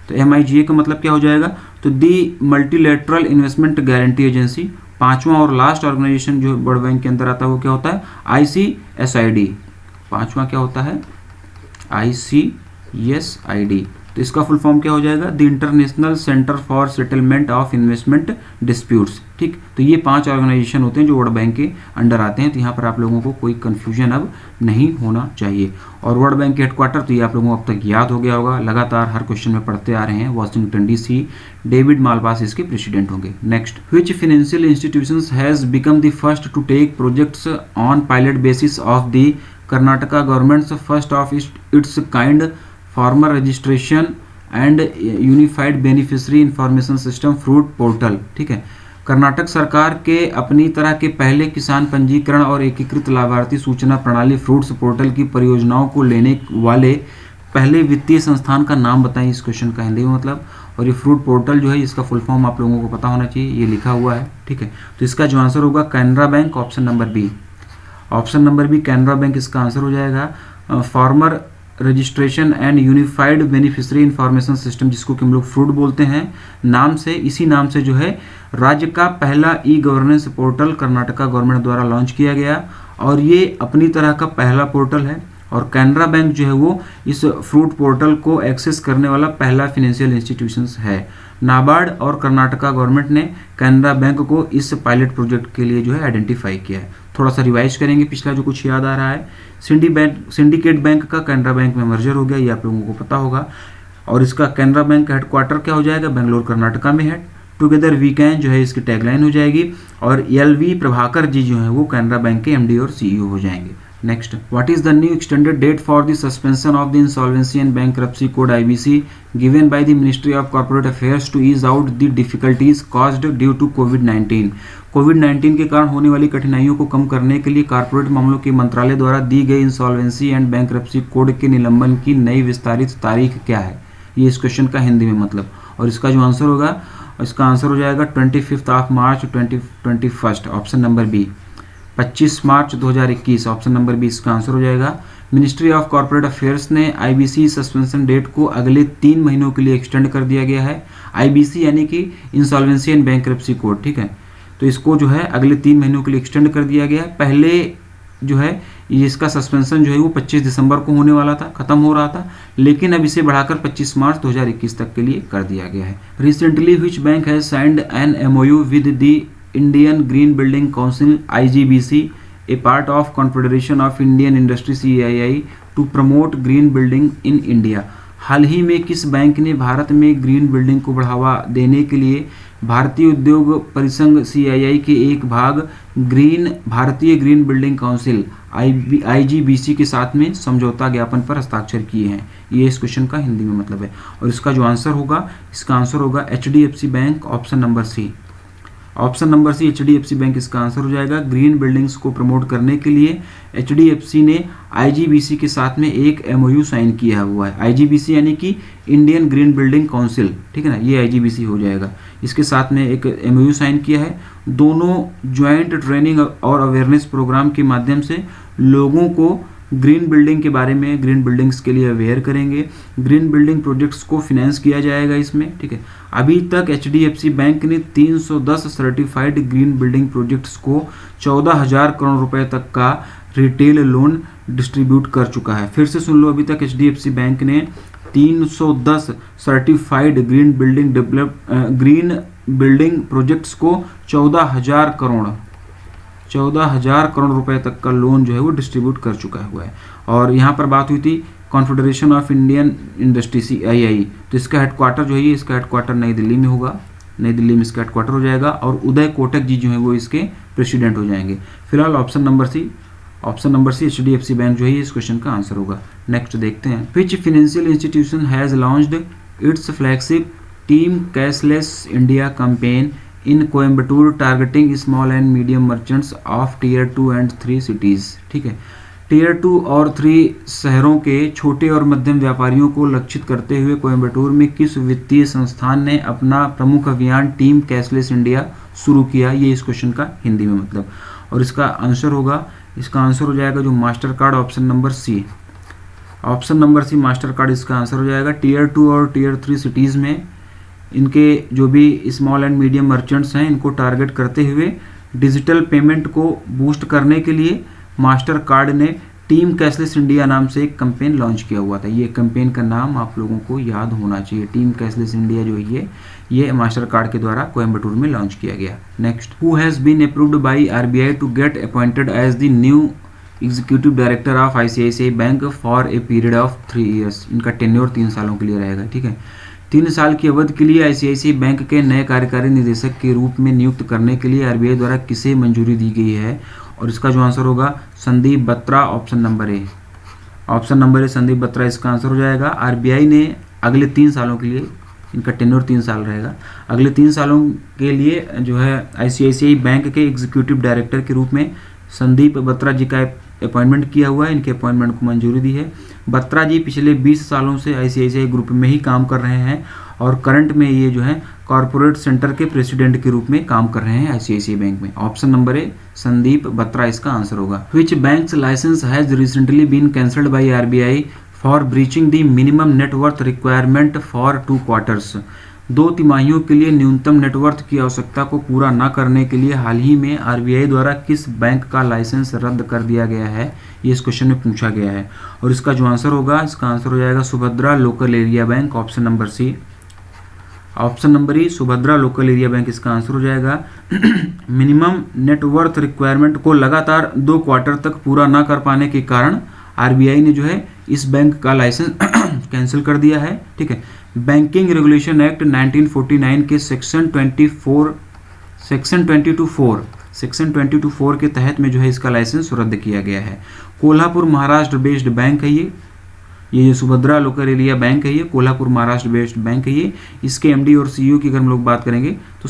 [SPEAKER 1] तो MIGA का मतलब क्या हो जाएगा, तो दी मल्टीलेटरल इन्वेस्टमेंट गारंटी एजेंसी। पांचवा और लास्ट ऑर्गेनाइजेशन जो वर्ल्ड बैंक के अंदर आता है वो क्या होता है ICSID, पांचवा क्या होता है ICSID। तो इसका फुल फॉर्म क्या हो जाएगा, the international centre for settlement of investment disputes, ठीक। तो ये 5 ऑर्गेनाइजेशन होते हैं जो वर्ल्ड बैंक के अंडर आते हैं। तो यहाँ पर आप लोगों को कोई कंफ्यूजन अब नहीं होना चाहिए। और वर्ल्ड बैंक के हेडक्वार्टर तो ये आप लोगों को अब तक याद हो गया होगा, लगातार हर क्वेश्चन में पढ़ते आ रहे हैं, वाशिंगटन DC। डेविड मालपास इसके प्रेसिडेंट होंगे। Next, which financial institutions has become the first to take projects on pilot basis of the Karnataka government's first of its kind farmer registration and unified beneficiary information system fruit portal, ठीक है। कर्नाटक सरकार के अपनी तरह के पहले किसान पंजीकरण और एकीकृत लाभार्थी सूचना प्रणाली फ्रूट्स पोर्टल की परियोजनाओं को लेने वाले पहले वित्तीय संस्थान का नाम बताएं, इस क्वेश्चन का हिंदी में मतलब। और ये फ्रूट पोर्टल जो है इसका फुल फॉर्म आप लोगों को पता होना चाहिए, ये लिखा हुआ है, ठीक है। तो इसका जो आंसर होगा Canara bank, option number B, option number B Canara bank इसका आंसर हो जाएगा। Farmer registration and unified beneficiary information system, जिसको कि हम लोग फ्रूट बोलते हैं नाम से, इसी नाम से जो है राज्य का पहला ई-गवर्नेंस पोर्टल कर्नाटका गवर्नमेंट द्वारा लॉन्च किया गया और ये अपनी तरह का पहला पोर्टल है। और कैनरा बैंक जो है वो इस फ्रूट पोर्टल को एक्सेस करने वाला पहला फाइनेंशियल इंस्टीट्यूशंस है। नाबार्ड और कर्नाटका गवर्नमेंट ने कैनरा बैंक को इस पायलट प्रोजेक्ट के लिए जो है आइडेंटिफाई किया है। थोड़ा सा रिवाइज करेंगे पिछला जो कुछ याद आ रहा है। सिंडिकेट बैंक का कैनरा बैंक में मर्जर हो गया, ये आप लोगों को पता होगा। और इसका कैनरा बैंक का हेडक्वार्टर क्या हो जाएगा, बेंगलोर कर्नाटका में है। टुगेदर वी कैन जो है इसकी टैगलाइन हो जाएगी। और LV प्रभाकर जी जो है वो कैनरा बैंक के MD और CEO हो जाएंगे। Next, what is the new extended date for the suspension of the insolvency and bankruptcy code IBC given by the ministry of corporate affairs to ease out the difficulties caused due to कोविड-19। कोविड-19 के कारण होने वाली कठिनाइयों को कम करने के लिए corporate मामलों के मंत्रालय द्वारा दी गई इंसॉल्वेंसी एंड बैंक्रप्सी कोड के निलंबन की नई विस्तारित तारीख क्या है, ये इस क्वेश्चन का हिंदी में मतलब। और इसका जो आंसर होगा, इसका आंसर हो जाएगा 25 मार्च 2021, ऑप्शन नंबर बी। 25 मार्च 2021, ऑप्शन नंबर बी इसका आंसर हो जाएगा। मिनिस्ट्री ऑफ कॉर्पोरेट अफेयर्स ने IBC सस्पेंशन डेट को अगले 3 महीनों के लिए एक्सटेंड कर दिया गया है। IBC यानी कि इंसॉल्वेंसी एंड बैंक्रप्सी कोड, ठीक है। तो इसको जो है अगले 3 महीनों के लिए एक्सटेंड कर दिया गया है। पहले जो है इसका सस्पेंशन जो है वो 25 दिसंबर को होने वाला था, खत्म हो रहा था, लेकिन अब इसे बढ़ाकर 25 मार्च 2021 तक के लिए कर दिया गया है। Recently which bank has signed an MOU with the Indian green building council IGBC, a part of confederation of Indian industry CII to promote green building in India. हाल ही में किस बैंक ने भारत में ग्रीन बिल्डिंग को बढ़ावा देने के लिए भारतीय उद्योग परिसंघ CII के एक भाग भारतीय ग्रीन बिल्डिंग काउंसिल IGBC के साथ में समझौता ज्ञापन पर हस्ताक्षर किए हैं, ये इस क्वेश्चन का हिंदी में मतलब है। और इसका जो आंसर होगा, इसका आंसर होगा HDFC bank, option number C, option number C HDFC bank इसका आंसर हो जाएगा। ग्रीन बिल्डिंग्स को प्रमोट करने के लिए HDFC ने IGBC के साथ में एक MOU साइन किया हुआ है। IGBC यानी कि इंडियन ग्रीन बिल्डिंग काउंसिल, ठीक है ना, ये IGBC हो जाएगा। इसके साथ में एक MOU साइन किया है। दोनों ज्वाइंट ट्रेनिंग और अवेयरनेस प्रोग्राम के माध्यम से लोगों को ग्रीन बिल्डिंग के बारे में, ग्रीन बिल्डिंग्स के लिए अवेयर करेंगे। ग्रीन बिल्डिंग प्रोजेक्ट्स को फिनेंस किया जाएगा इसमें, ठीक है। अभी तक HDFC बैंक ने 310 सर्टिफाइड ग्रीन बिल्डिंग प्रोजेक्ट्स को 14,000 करोड़ रुपए तक का रिटेल लोन डिस्ट्रीब्यूट कर चुका है। फिर से सुन लो, अभी तक HDFC बैंक ने 310 सर्टिफाइड ग्रीन बिल्डिंग प्रोजेक्ट्स को 14,000 करोड़ रुपए तक का लोन जो है वो डिस्ट्रीब्यूट कर चुका हुआ है। और यहाँ पर बात हुई थी confederation of Indian industry CII, तो इसका हेडक्वार्टर जो है इसका हेडक्वार्टर नई दिल्ली में होगा, नई दिल्ली में इसका हेडक्वार्टर हो जाएगा और उदय कोटक जी जो है वो इसके प्रेसिडेंट हो जाएंगे। फिलहाल option number C HDFC bank जो है इस क्वेश्चन का आंसर होगा। नेक्स्ट देखते हैं, which financial institution has launched it's flagship team cashless India campaign in Coimbatore targeting small and medium merchants of Tier 2 and 3 cities. ठीक है, Tier 2 और 3 शहरों के छोटे और मध्यम व्यापारियों को लक्षित करते हुए कोयम्बटूर में किस वित्तीय संस्थान ने अपना प्रमुख अभियान टीम कैशलेस इंडिया शुरू किया, ये इस क्वेश्चन का हिंदी में मतलब। और इसका आंसर हो जाएगा जो Mastercard, option number C Mastercard इसका आंसर हो जाएगा। Tier 2 और Tier 3 सिटीज़ में इनके जो भी स्मॉल एंड मीडियम मर्चेंट्स हैं इनको टारगेट करते हुए डिजिटल पेमेंट को बूस्ट करने के लिए मास्टर कार्ड ने टीम कैशलेस इंडिया नाम से एक कैंपेन लॉन्च किया हुआ था। ये कैंपेन का नाम आप लोगों को याद होना चाहिए। टीम कैशलेस इंडिया जो है ये मास्टर कार्ड के द्वारा कोयम्बटूर में लॉन्च किया गया। Next, who has been approved by RBI to get appointed as the new executive director of ICICI bank for a period of 3 years। इनका टेन्योर 3 सालों के लिए रहेगा। ठीक है, 3 साल की अवधि के लिए ICICI बैंक के नए कार्यकारी निदेशक के रूप में नियुक्त करने के लिए RBI द्वारा किसे मंजूरी दी गई है, और इसका जो आंसर होगा Sandeep Batra, option number A Sandeep Batra इसका आंसर हो जाएगा। RBI ने अगले 3 सालों के लिए, इनका टेन्योर 3 साल रहेगा, अगले 3 सालों के लिए जो है ICICI बैंक के एग्जीक्यूटिव डायरेक्टर के रूप में संदीप बत्रा जी का अपॉइंटमेंट किया हुआ है। इनके अपॉइंटमेंट को मंजूरी दी है। बत्रा जी पिछले 20 सालों से ICICI ग्रुप में ही काम कर रहे हैं और करंट में ये जो है कॉर्पोरेट सेंटर के प्रेसिडेंट के रूप में काम कर रहे हैं ICICI बैंक में। Option number A Sandeep Batra इसका आंसर होगा। Which banks license has recently been cancelled by RBI for breaching the minimum net worth requirement for 2 quarters। 2 तिमाहियों के लिए न्यूनतम नेटवर्थ की आवश्यकता को पूरा न करने के लिए हाल ही में RBI द्वारा किस बैंक का लाइसेंस रद्द कर दिया गया है, ये इस क्वेश्चन में पूछा गया है। और इसका जो आंसर होगा, इसका आंसर हो जाएगा Subhadra local area bank, option number ई सुभद्रा लोकल एरिया बैंक इसका आंसर हो जाएगा। मिनिमम नेटवर्थ रिक्वायरमेंट को लगातार 2 क्वार्टर तक पूरा ना कर पाने के कारण RBI ने जो है इस बैंक का लाइसेंस कैंसिल कर दिया है। ठीक है, बैंकिंग रेगुलेशन एक्ट 1949 के सेक्शन 22(4) के तहत में जो है इसका लाइसेंस रद्द किया गया है। कोल्हापुर महाराष्ट्र बेस्ड बैंक है ये जो सुभद्रा लोकल एरिया बैंक है ये कोल्हापुर महाराष्ट्र बेस्ड बैंक है ये। इसके MD और CEO की अगर हम लोग बात करेंगे तो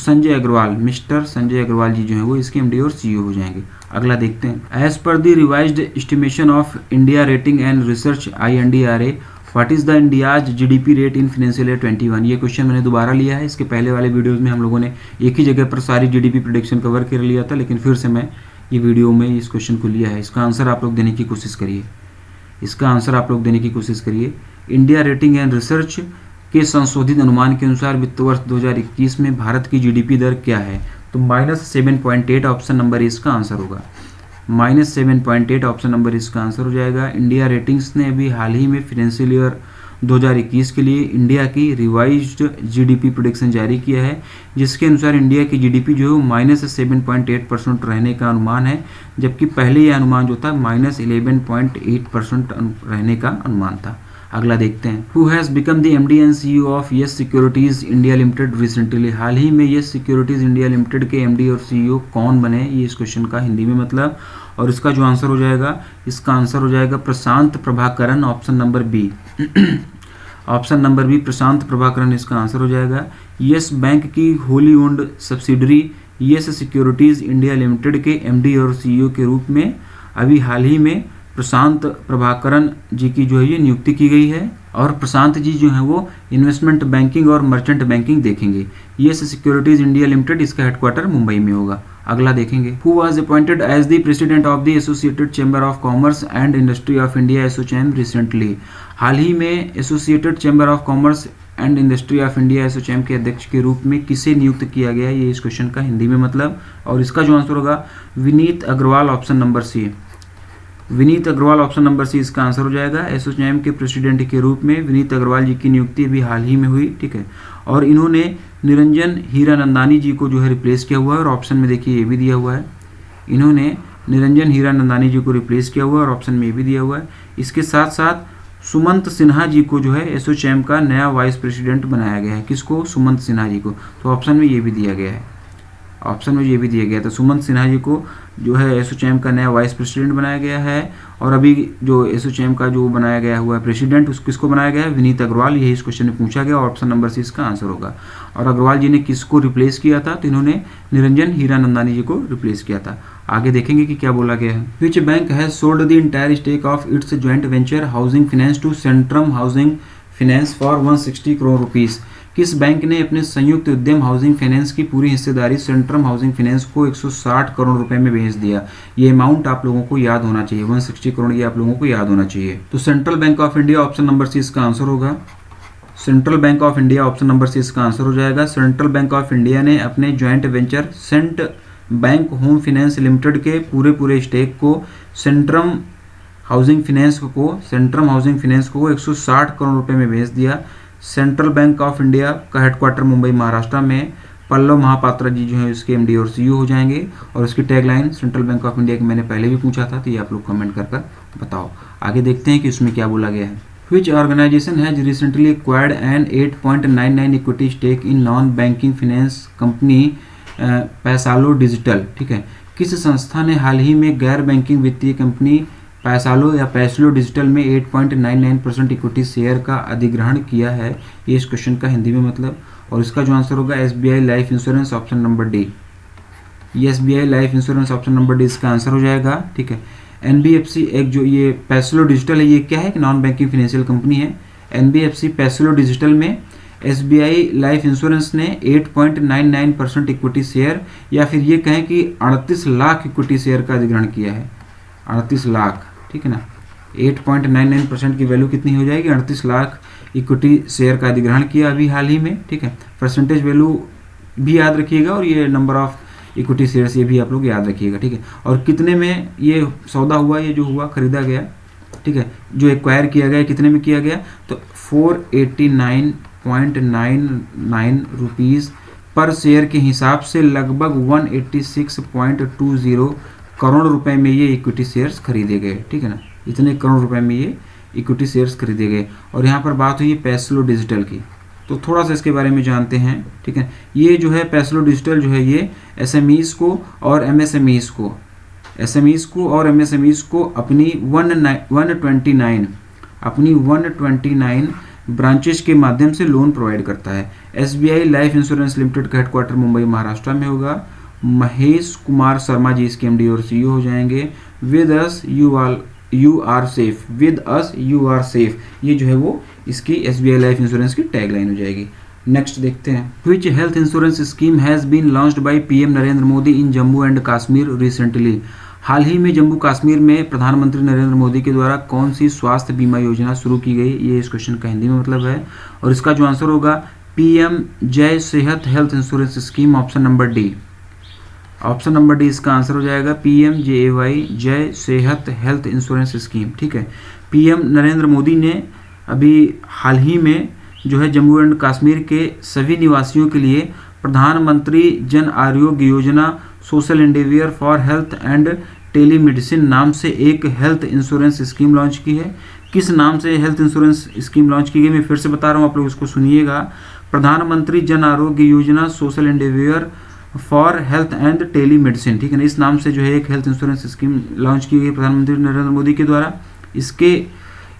[SPEAKER 1] मिस्टर संजय अग्रवाल जी जो है वो इसके MD और CEO हो जाएंगे। अगला देखते हैं, as per the revised estimation of India rating and research INDRA what is the India's GDP rate in financial year 21। ये क्वेश्चन मैंने दोबारा लिया है। इसके पहले वाले वीडियोज़ में हम लोगों ने एक ही जगह पर सारी GDP प्रेडिक्शन कवर कर लिया था, लेकिन फिर से मैं ये वीडियो में इस क्वेश्चन को लिया है। इसका आंसर आप लोग देने की कोशिश करिए। इंडिया रेटिंग एंड रिसर्च के संशोधित अनुमान के अनुसार वित्त वर्ष 2021 में भारत की GDP दर क्या है, तो -7.8 ऑप्शन नंबर इसका आंसर होगा। -7.8 ऑप्शन नंबर इसका आंसर हो जाएगा। इंडिया रेटिंग्स ने अभी हाल ही में फाइनेंशियल ईयर 2021 के लिए इंडिया की रिवाइज्ड GDP प्रेडिक्शन जारी किया है, जिसके अनुसार इंडिया की GDP जो है -7.8% रहने का अनुमान है, जबकि पहले यह अनुमान जो था -11.8% रहने का अनुमान था। अगला देखते हैं, who has become the MD and CEO of Yes Securities India limited recently. हाल ही में यस सिक्योरिटीज़ इंडिया लिमिटेड के MD और CEO कौन बने, ये इस क्वेश्चन का हिंदी में मतलब। और इसका जो आंसर हो जाएगा, इसका आंसर हो जाएगा प्रशांत प्रभाकरन, ऑप्शन नंबर बी प्रशांत प्रभाकरन इसका आंसर हो जाएगा। यस बैंक की wholly owned subsidiary yes Securities India limited के MD और CEO के रूप में अभी हाल ही में प्रशांत प्रभाकरन जी की जो है ये नियुक्ति की गई है। और प्रशांत जी जो है वो इन्वेस्टमेंट बैंकिंग और मर्चेंट बैंकिंग देखेंगे। यस सिक्योरिटीज़ इंडिया लिमिटेड इसका हेडक्वार्टर मुंबई में होगा। अगला देखेंगे, who was appointed as the president of the associated chamber of commerce and industry of India ASSOCHAM recently. हाल ही में associated chamber of commerce and industry of India ASSOCHAM के अध्यक्ष के रूप में किसे नियुक्त किया गया, ये इस क्वेश्चन का हिंदी में मतलब। और इसका जो आंसर होगा Vineet Agarwal, option number C Vineet Agarwal option number C इसका आंसर हो जाएगा। एसोचैम के प्रेसिडेंट के रूप में विनीत अग्रवाल जी की नियुक्ति अभी हाल ही में हुई, ठीक है। और इन्होंने निरंजन हीरानंदानी जी को जो है रिप्लेस किया हुआ है, और ऑप्शन में देखिए ये भी दिया हुआ है, इन्होंने निरंजन हीरानंदानी जी को रिप्लेस किया हुआ है, और ऑप्शन में ये भी दिया हुआ है। इसके साथ साथ सुमंत सिन्हा जी को जो है एसोचैम का नया वाइस प्रेसिडेंट बनाया गया है। किसको? सुमंत सिन्हा जी को। तो ऑप्शन में ये भी दिया गया है, ऑप्शन में ये भी दिया गया। तो सुमंत सिन्हा जी को जो है एसोचैम का नया वाइस प्रेसिडेंट बनाया गया है, और अभी जो एसोचैम का जो बनाया गया हुआ है प्रेसिडेंट, उसको किसको बनाया गया है? विनीत अग्रवाल। यही इस क्वेश्चन में पूछा गया, ऑप्शन नंबर सी इसका आंसर होगा। और अग्रवाल जी ने किसको रिप्लेस किया था? तो इन्होंने निरंजन हीरानंदानी जी को रिप्लेस किया था। आगे देखेंगे कि क्या बोला गया है। Which bank has sold the entire stake of its joint venture housing finance to Centrum housing finance for 160 crore rupees. किस बैंक ने अपने संयुक्त उद्यम हाउसिंग फाइनेंस की पूरी हिस्सेदारी सेंट्रम हाउसिंग फाइनेंस को 160 करोड़ रुपए में बेच दिया? ये अमाउंट आप लोगों को याद होना चाहिए, 160 करोड़, ये आप लोगों को याद होना चाहिए। तो central bank of India option number C इसका आंसर होगा। Central bank of India option number C इसका आंसर हो जाएगा। सेंट्रल बैंक ऑफ इंडिया ने अपने joint venture cent bank home finance limited के पूरे स्टेक को सेंट्रम हाउसिंग फाइनेंस को 160 करोड़ रुपए में बेच दिया। सेंट्रल बैंक ऑफ इंडिया का हेडक्वार्टर मुंबई महाराष्ट्र में, पल्लव महापात्रा जी जो है इसके एमडी और सीईओ हो जाएंगे। और इसकी tagline central bank of India की मैंने पहले भी पूछा था, तो ये आप लोग कमेंट कर बताओ। आगे देखते हैं कि उसमें क्या बोला गया है। Which organisation has recently acquired an 8.99 equity stake in non banking finance company Paisalo digital, ठीक है। किस संस्था ने हाल ही में गैर बैंकिंग वित्तीय कंपनी पैसलो डिजिटल में 8.99% इक्विटी शेयर का अधिग्रहण किया है? ये इस क्वेश्चन का हिंदी में मतलब, और इसका जो आंसर होगा SBI life insurance option number D. ये SBI life insurance option number D इसका आंसर हो जाएगा, ठीक है। एनबीएफसी एक जो ये पैसलो डिजिटल है, ये क्या है? कि नॉन बैंकिंग फाइनेंशियल कंपनी है। एनबीएफसी पैसलो डिजिटल में एसबीआई लाइफ इंश्योरेंस ने 8.99% इक्विटी शेयर, या फिर ये कहें कि 38 लाख इक्विटी शेयर का अधिग्रहण किया है। 38 लाख, ठीक है ना। 8.99% की वैल्यू कितनी हो जाएगी? 38 लाख इक्विटी शेयर का अधिग्रहण किया अभी हाल ही में, ठीक है। परसेंटेज वैल्यू भी याद रखिएगा, और ये नंबर ऑफ इक्विटी शेयर्स ये भी आप लोग याद रखिएगा, ठीक है। और कितने में ये सौदा हुआ, ये जो हुआ खरीदा गया, ठीक है, जो एक्वायर किया गया, कितने में किया गया? तो 489.99 रुपीज़ पर शेयर के हिसाब से लगभग 186.20 करोड़ रुपए में ये इक्विटी शेयर्स खरीदे गए, ठीक है ना। इतने करोड़ रुपए में ये इक्विटी शेयर्स खरीदे गए। और यहाँ पर बात हुई पैसलो डिजिटल की, तो थोड़ा सा इसके बारे में जानते हैं, ठीक है। ये जो है पैसलो डिजिटल जो है ये एसएमईज को और एमएसएमईज को अपनी 129 ब्रांचेस के माध्यम से लोन प्रोवाइड करता है। एसबीआई लाइफ इंश्योरेंस लिमिटेड का हेडक्वार्टर मुंबई महाराष्ट्र में होगा। महेश कुमार शर्मा जी इसके एमडी और सीईओ हो जाएंगे। With us you are safe, ये जो है वो इसकी एसबीआई लाइफ इंश्योरेंस की टैगलाइन हो जाएगी। नेक्स्ट देखते हैं। Which health insurance scheme has been launched by PM Narendra Modi in Jammu and Kashmir recently? हाल ही में जम्मू कश्मीर में प्रधानमंत्री नरेंद्र मोदी के द्वारा कौन सी स्वास्थ्य बीमा योजना शुरू की गई? ये इस क्वेश्चन का हिंदी में मतलब है, और इसका जो आंसर होगा पीएम जय सेहत health insurance scheme option number D. Option number D इसका आंसर हो जाएगा PMJAY जय सेहत हेल्थ इंश्योरेंस स्कीम, ठीक है। पीएम नरेंद्र मोदी ने अभी हाल ही में जो है जम्मू एंड कश्मीर के सभी निवासियों के लिए प्रधानमंत्री Jan Arogya Yojana social endeavour for health and telemedicine नाम से एक हेल्थ इंश्योरेंस स्कीम लॉन्च की है। किस नाम से हेल्थ इंश्योरेंस स्कीम लॉन्च की गई, मैं फिर से बता रहा हूँ, आप लोग इसको सुनिएगा। प्रधानमंत्री Jan Arogya Yojana social endeavour for health and telemedicine, ठीक है ना। इस नाम से जो है एक हेल्थ इंश्योरेंस स्कीम लॉन्च की गई प्रधानमंत्री नरेंद्र मोदी के द्वारा।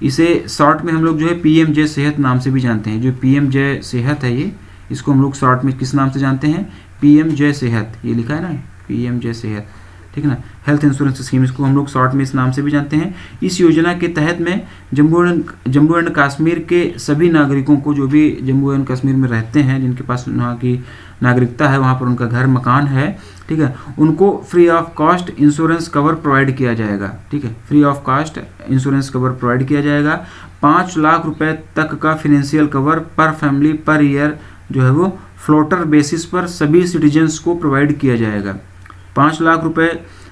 [SPEAKER 1] इसे शॉर्ट में हम लोग जो है PMJ सेहत नाम से भी जानते हैं। जो PMJ सेहत है, ये इसको हम लोग शॉर्ट में किस नाम से जानते हैं? PMJ सेहत, ये लिखा है ना, PMJ सेहत, ठीक है ना। हेल्थ इंश्योरेंस स्कीम, इसको हम लोग शॉर्ट में इस नाम से भी जानते हैं। इस योजना के तहत में जम्मू एंड कश्मीर के सभी नागरिकों को, जो भी जम्मू एंड कश्मीर में रहते हैं, जिनके पास वहाँ की नागरिकता है, वहाँ पर उनका घर मकान है, ठीक है, उनको free of cost insurance cover provide किया जाएगा, ठीक है। Free of cost insurance cover provide किया जाएगा। 5 लाख रुपए तक का फाइनेंशियल कवर पर फैमिली पर ईयर जो है वो फ्लोटर बेसिस पर सभी सिटीजन्स को प्रोवाइड किया जाएगा। 5 लाख रुपए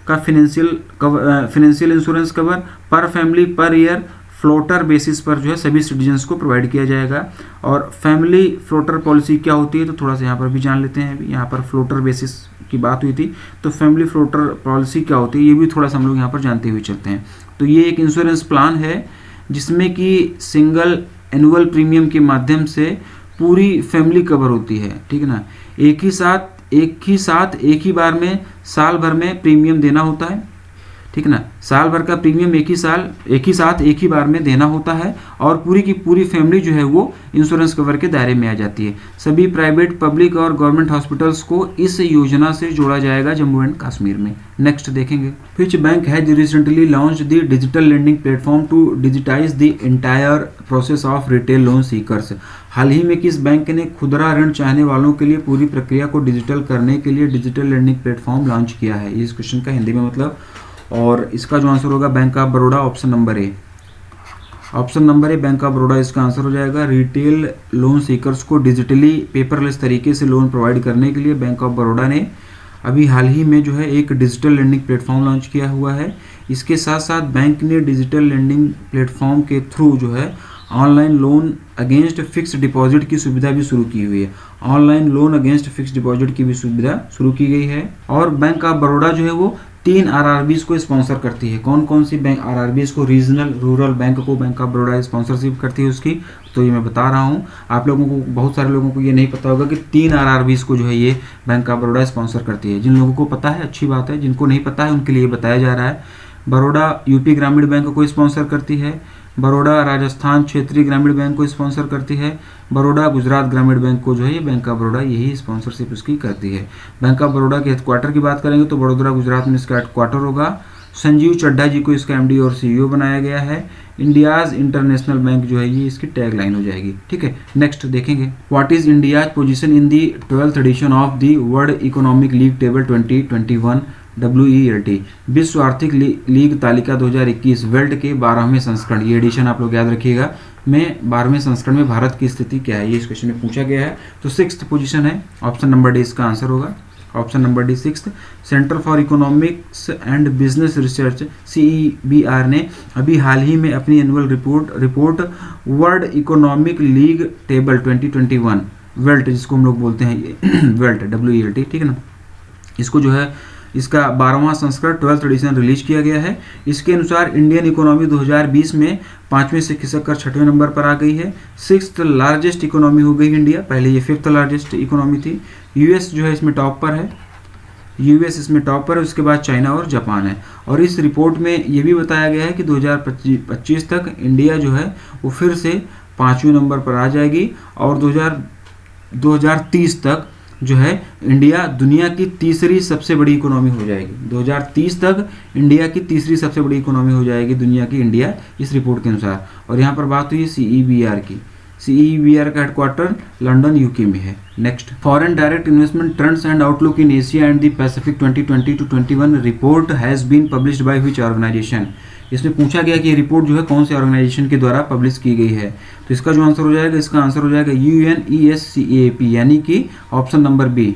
[SPEAKER 1] का फिनेंशियल इंश्योरेंस कवर पर family per year floater basis पर जो है सभी सिटीजन्स को प्रोवाइड किया जाएगा। और फैमिली फ्लोटर पॉलिसी क्या होती है तो थोड़ा सा यहाँ पर भी जान लेते हैं। अभी यहाँ पर फ्लोटर बेसिस की बात हुई थी, तो फैमिली फ्लोटर पॉलिसी क्या होती है ये भी थोड़ा सा हम लोग यहाँ पर जानते हुए चलते हैं। तो ये एक इंश्योरेंस प्लान है जिसमें कि सिंगल एनुअल प्रीमियम के माध्यम से पूरी फैमिली कवर होती है, ठीक है ना। एक ही बार में साल भर में प्रीमियम देना होता है, ठीक है ना। साल भर का प्रीमियम एक ही बार में देना होता है और पूरी की पूरी फैमिली जो है वो इंश्योरेंस कवर के दायरे में आ जाती है। सभी प्राइवेट, पब्लिक और गवर्नमेंट हॉस्पिटल्स को इस योजना से जोड़ा जाएगा जम्मू एंड कश्मीर में। नेक्स्ट देखेंगे, which bank has recently launch the digital lending platform to digitise the entire process of retail loan seekers. हाल ही में किस बैंक ने खुदरा ऋण चाहने वालों के लिए पूरी प्रक्रिया को डिजिटल करने के लिए डिजिटल लेंडिंग प्लेटफॉर्म लॉन्च किया है? इस क्वेश्चन का हिंदी में मतलब, और इसका जो आंसर होगा bank of Baroda, option number A bank of Baroda इसका आंसर हो जाएगा। रिटेल लोन सीकर्स को डिजिटली पेपरलेस तरीके से लोन प्रोवाइड करने के लिए बैंक ऑफ बड़ौदा ने अभी हाल ही में जो है एक डिजिटल लेंडिंग प्लेटफॉर्म लॉन्च किया हुआ है। इसके साथ साथ बैंक ने डिजिटल लेंडिंग प्लेटफॉर्म के थ्रू जो है online loan against fix deposit की सुविधा भी शुरू की हुई है। Online loan against fix deposit की भी सुविधा शुरू की गई है। और बैंक ऑफ बड़ौदा जो है वो 3 आरआरबीज को स्पॉन्सर करती है। कौन कौन सी बैंक आरआरबीज को? रीजनल रूरल बैंक को बैंक ऑफ बड़ौदा स्पॉन्सरशिप करती है उसकी, तो ये मैं बता रहा हूँ। आप लोगों को, बहुत सारे लोगों को ये नहीं पता होगा कि 3 आरआरबीज को जो है ये बैंक ऑफ बड़ौदा स्पॉन्सर करती है। जिन लोगों को पता है अच्छी बात है, जिनको नहीं पता है उनके लिए बताया जा रहा है। बड़ौदा यूपी ग्रामीण बैंक को स्पॉन्सर करती है, बड़ौदा राजस्थान क्षेत्रीय ग्रामीण बैंक को स्पॉन्सर करती है, बड़ौदा गुजरात ग्रामीण बैंक को जो है ये बैंक ऑफ बड़ौदा यही स्पॉन्सरशिप उसकी करती है। बैंक ऑफ बड़ौदा के हेडक्वार्टर की बात करेंगे तो वडोदरा गुजरात में इसका हेडक्वार्टर होगा। संजीव चड्ढा जी को इसका एमडी और सीईओ बनाया गया है। इंडियाज इंटरनेशनल बैंक जो है ये इसकी टैग लाइन हो जाएगी, ठीक है। नेक्स्ट देखेंगे, what is India's position in the 12th edition of the world economic league table 2021 WELT, विश्व आर्थिक लीग तालिका 2021 वेल्ट के 12वें संस्करण, ये एडिशन आप लोग याद रखिएगा, में 12वें संस्करण में भारत की स्थिति क्या है, ये इस क्वेश्चन में पूछा गया है। तो 6th पोजीशन है, ऑप्शन नंबर डी इसका आंसर होगा। Option number D 6th। Centre for economics and business research CEBR ने अभी हाल ही में अपनी annual report world economic league table 2021 belt, जिसको हम लोग बोलते हैं वेल्ट WELT, ठीक है ना, इसको जो है इसका 12वां संस्करण 12th एडिशन रिलीज किया गया है। इसके अनुसार इंडियन इकोनॉमी 2020 में 5वें से खिसक कर 6वें नंबर पर आ गई है। 6th लार्जेस्ट इकोनॉमी हो गई इंडिया, पहले ये 5th लार्जेस्ट इकोनॉमी थी। यूएस जो है इसमें टॉप पर है, यूएस इसमें टॉप पर है, उसके बाद चाइना और जापान है। और इस रिपोर्ट में ये भी बताया गया है कि 2025 तक इंडिया जो है वो फिर से 5वें नंबर पर आ जाएगी और 2030 तक जो है इंडिया दुनिया की तीसरी सबसे बड़ी इकोनॉमी हो जाएगी। 2030 तक इंडिया की तीसरी सबसे बड़ी इकोनॉमी हो जाएगी दुनिया की इंडिया, इस रिपोर्ट के अनुसार। और यहाँ पर बात हुई CEBR की। CEBR का हेडक्वार्टर लंदन यूके में है। Next, foreign direct investment trends and outlook in Asia and the Pacific 2020-21 report has been published by which organisation. इसमें पूछा गया कि ये रिपोर्ट जो है कौन से ऑर्गेनाइजेशन के द्वारा पब्लिश की गई है। तो इसका जो आंसर हो जाएगा, इसका आंसर हो जाएगा UNESCAP, यानी कि option number B.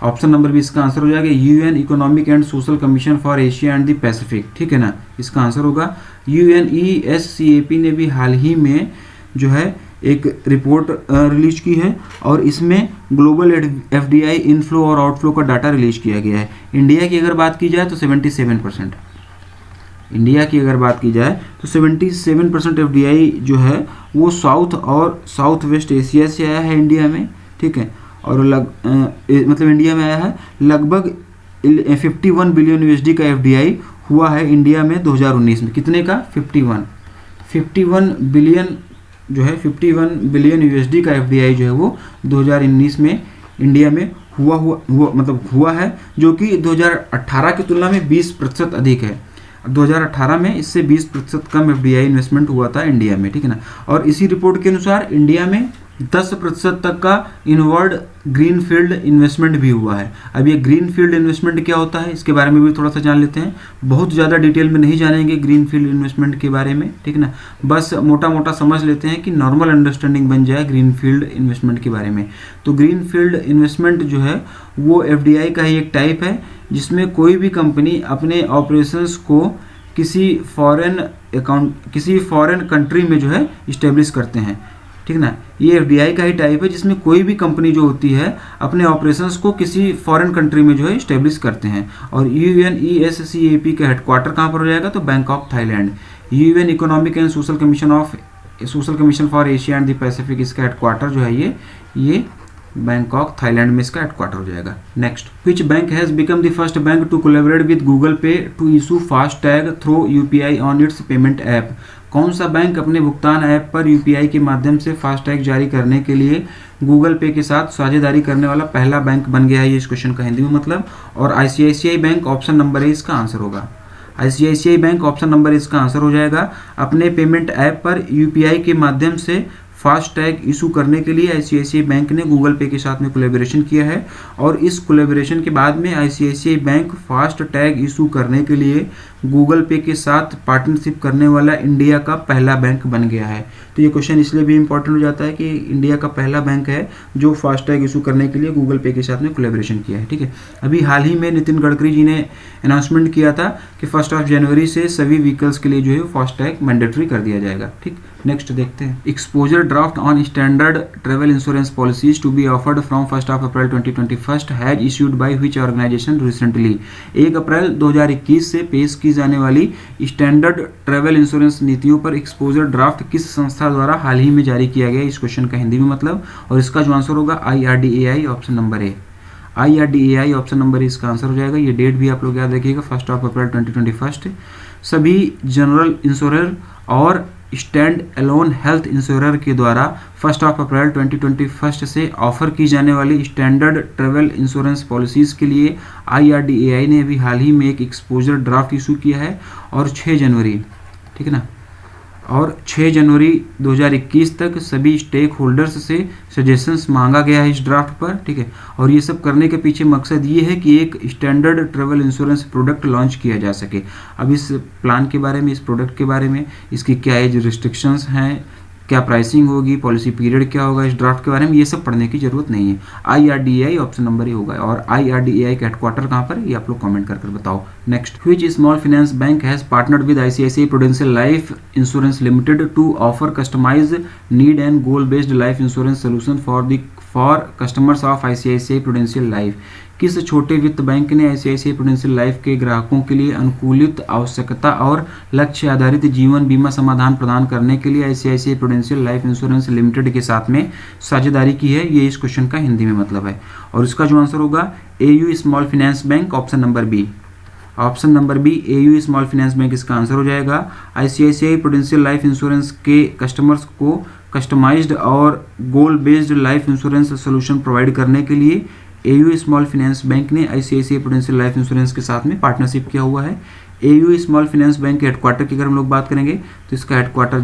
[SPEAKER 1] Option number B इसका आंसर हो जाएगा UN economic and social commission for Asia and the Pacific, ठीक है ना, इसका आंसर होगा। UNESCAP ने भी हाल ही में जो है एक रिपोर्ट रिलीज की है और इसमें ग्लोबल FDI इनफ्लो और आउटफ्लो का डाटा रिलीज किया गया है। इंडिया की अगर बात की जाए तो 77%, इंडिया की अगर बात की जाए तो 77% FDI जो है वो साउथ और साउथ वेस्ट एशिया से आया है इंडिया में, ठीक है। और मतलब इंडिया में आया है लगभग 51 बिलियन USD का FDI हुआ है इंडिया में 2019 में। कितने का? 51 बिलियन जो है 51 बिलियन USD का FDI जो है वो 2019 में इंडिया में हुआ है, जो कि 2018 की तुलना में 20% अधिक है। 2018 में इससे 20% कम FDI इन्वेस्टमेंट हुआ था इंडिया में, ठीक है ना। और इसी रिपोर्ट के अनुसार इंडिया में 10% तक का इनवर्ड ग्रीन फील्ड इन्वेस्टमेंट भी हुआ है। अब ये ग्रीन फील्ड इन्वेस्टमेंट क्या होता है इसके बारे में भी थोड़ा सा जान लेते हैं। बहुत ज़्यादा डिटेल में नहीं जानेंगे ग्रीन फील्ड इन्वेस्टमेंट के बारे में, ठीक है ना, बस मोटा मोटा समझ लेते हैं कि नॉर्मल अंडरस्टैंडिंग बन जाए ग्रीन फील्ड इन्वेस्टमेंट के बारे में। तो ग्रीन फील्ड इन्वेस्टमेंट जो है वो FDI का ही एक टाइप है। जिसमें कोई भी कंपनी अपने ऑपरेशंस को किसी फॉरेन कंट्री में जो है इस्टेब्लिश करते हैं, ठीक ना। ये एफडीआई का ही टाइप है जिसमें कोई भी कंपनी जो होती है अपने ऑपरेशंस को किसी फॉरेन कंट्री में जो है इस्टेब्लिश करते हैं। और UNESCAP का हेडक्वार्टर कहाँ पर हो जाएगा, तो Bangkok Thailand. UN economic and social commission for Asia and the Pacific, इसका हेडक्वार्टर जो है ये बैंकॉक थाईलैंड में इसका हेडक्वार्टर हो जाएगा। Next, which bank has become the first bank to collaborate with Google Pay to issue fast tag through UPI on its payment app. कौन सा बैंक अपने भुगतान ऐप पर UPI के माध्यम से फास्ट टैग जारी करने के लिए गूगल पे के साथ साझेदारी करने वाला पहला बैंक बन गया है, ये इस क्वेश्चन का हिंदी में मतलब। और ICICI बैंक ऑप्शन नंबर ए इसका आंसर होगा। ICICI बैंक ऑप्शन नंबर इसका आंसर हो जाएगा। अपने पेमेंट ऐप पर UPI के माध्यम से फास्ट टैग इशू करने के लिए ICICI बैंक ने गूगल पे के साथ में कोलैबोरेशन किया है। और इस कोलैबोरेशन के बाद में ICICI bank fast tag issue करने के लिए गूगल पे के साथ पार्टनरशिप करने वाला इंडिया का पहला बैंक बन गया है। तो ये क्वेश्चन इसलिए भी इंपॉर्टेंट हो जाता है कि इंडिया का पहला बैंक है जो फास्ट टैग इशू करने के लिए गूगल पे के साथ में कोलैबोरेशन किया है, ठीक है। अभी हाल ही में नितिन गडकरी जी ने अनाउंसमेंट किया था कि 1 जनवरी से सभी व्हीकल्स के लिए जो है फास्ट टैग मैंडेटरी कर दिया जाएगा, ठीक। नेक्स्ट देखते हैं, exposure draft on standard travel insurance policies to be offered from 1 April 2021 has issued by which organisation recently. 1 अप्रैल 2021 से पेश की जाने वाली स्टैंडर्ड ट्रेवल इंश्योरेंस नीतियों पर एक्सपोजर ड्राफ्ट किस संस्था द्वारा हाल ही में जारी किया गया, इस क्वेश्चन का हिंदी में मतलब। और इसका जो आंसर होगा IRDAI ऑप्शन नंबर ए। IRDAI ऑप्शन नंबर ए इसका आंसर हो जाएगा। ये डेट भी आप लोग याद रखिएगा, 1 अप्रैल 2021। सभी जनरल इंश्योरर और स्टैंड अलोन हेल्थ इंश्योरर के द्वारा 1 अप्रैल 2021 से ऑफर की जाने वाली स्टैंडर्ड ट्रेवल इंश्योरेंस पॉलिसीज़ के लिए IRDAI ने अभी हाल ही में एक एक्सपोजर ड्राफ्ट इशू किया है। और 6 जनवरी, ठीक है ना, और 6 जनवरी 2021 तक सभी स्टेक होल्डर्स से सजेशंस मांगा गया है इस ड्राफ्ट पर, ठीक है। और ये सब करने के पीछे मकसद ये है कि एक standard travel insurance product launch किया जा सके। अब इस प्लान के बारे में, इस प्रोडक्ट के बारे में, इसकी क्या एज रिस्ट्रिक्शंस हैं, क्या प्राइसिंग होगी, पॉलिसी पीरियड क्या होगा, इस ड्राफ्ट के बारे में ये सब पढ़ने की जरूरत नहीं है। IRDAI ऑप्शन नंबर ही होगा। और IRDAI का हेडक्वार्टर कहाँ पर, ये आप लोग कमेंट कर बताओ। Next, which small finance bank has partnered with ICICI prudential life insurance limited to offer customized need and goal based life insurance solution for customers of ICICI prudential life. किस छोटे वित्त बैंक ने ICICI prudential life के ग्राहकों के लिए अनुकूलित आवश्यकता और लक्ष्य आधारित जीवन बीमा समाधान प्रदान करने के लिए ICICI prudential life insurance limited के साथ में साझेदारी की है, ये इस क्वेश्चन का हिंदी में मतलब है। और इसका जो आंसर होगा AU small finance bank option number B. Option number B AU small finance bank इसका आंसर हो जाएगा। ICICI प्रूडेंशियल लाइफ इंश्योरेंस के कस्टमर्स को कस्टमाइज्ड और goal based life insurance solution provide करने के लिए AU स्मॉल फाइनेंस बैंक ने ICICI प्रूडेंशियल लाइफ इंश्योरेंस के साथ में पार्टनरशिप किया हुआ है। AU स्मॉल फाइनेंस बैंक के हेडक्वार्टर की अगर हम लोग बात करेंगे तो इसका हेडक्वार्टर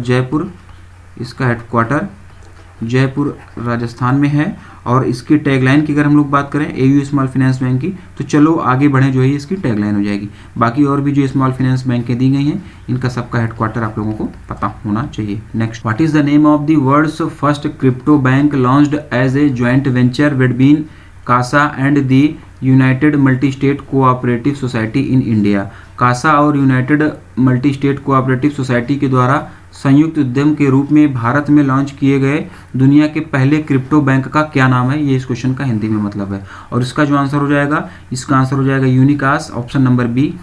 [SPEAKER 1] जयपुर राजस्थान में है। और इसकी टैगलाइन की अगर हम लोग बात करें AU स्मॉल फाइनेंस बैंक की, तो चलो आगे बढ़े जो है इसकी टैगलाइन हो जाएगी। बाकी और भी जो स्मॉल फाइनेंस बैंकें दी गई हैं इनका सबका हेडक्वार्टर आप लोगों को पता होना चाहिए। Next, what is the name of the world's first crypto bank launched as a joint venture between Kasa and the united multi state cooperative society in India. Kasa और united multi state cooperative society के द्वारा संयुक्त उद्यम के रूप में भारत में launch किए गए दुनिया के पहले क्रिप्टो बैंक का क्या नाम है, ये इस क्वेश्चन का हिंदी में मतलब है। और इसका जो आंसर हो जाएगा, इसका आंसर हो जाएगा Unicas option number B.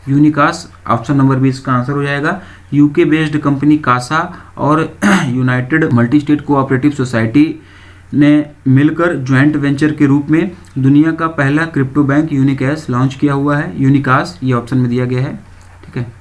[SPEAKER 1] Unicas option number B इसका आंसर हो जाएगा। UK बेस्ड कंपनी कासा और united multi state cooperative society ने मिलकर ज्वाइंट वेंचर के रूप में दुनिया का पहला क्रिप्टो बैंक यूनिकास लॉन्च किया हुआ है। यूनिकास ये ऑप्शन में दिया गया है, ठीक है।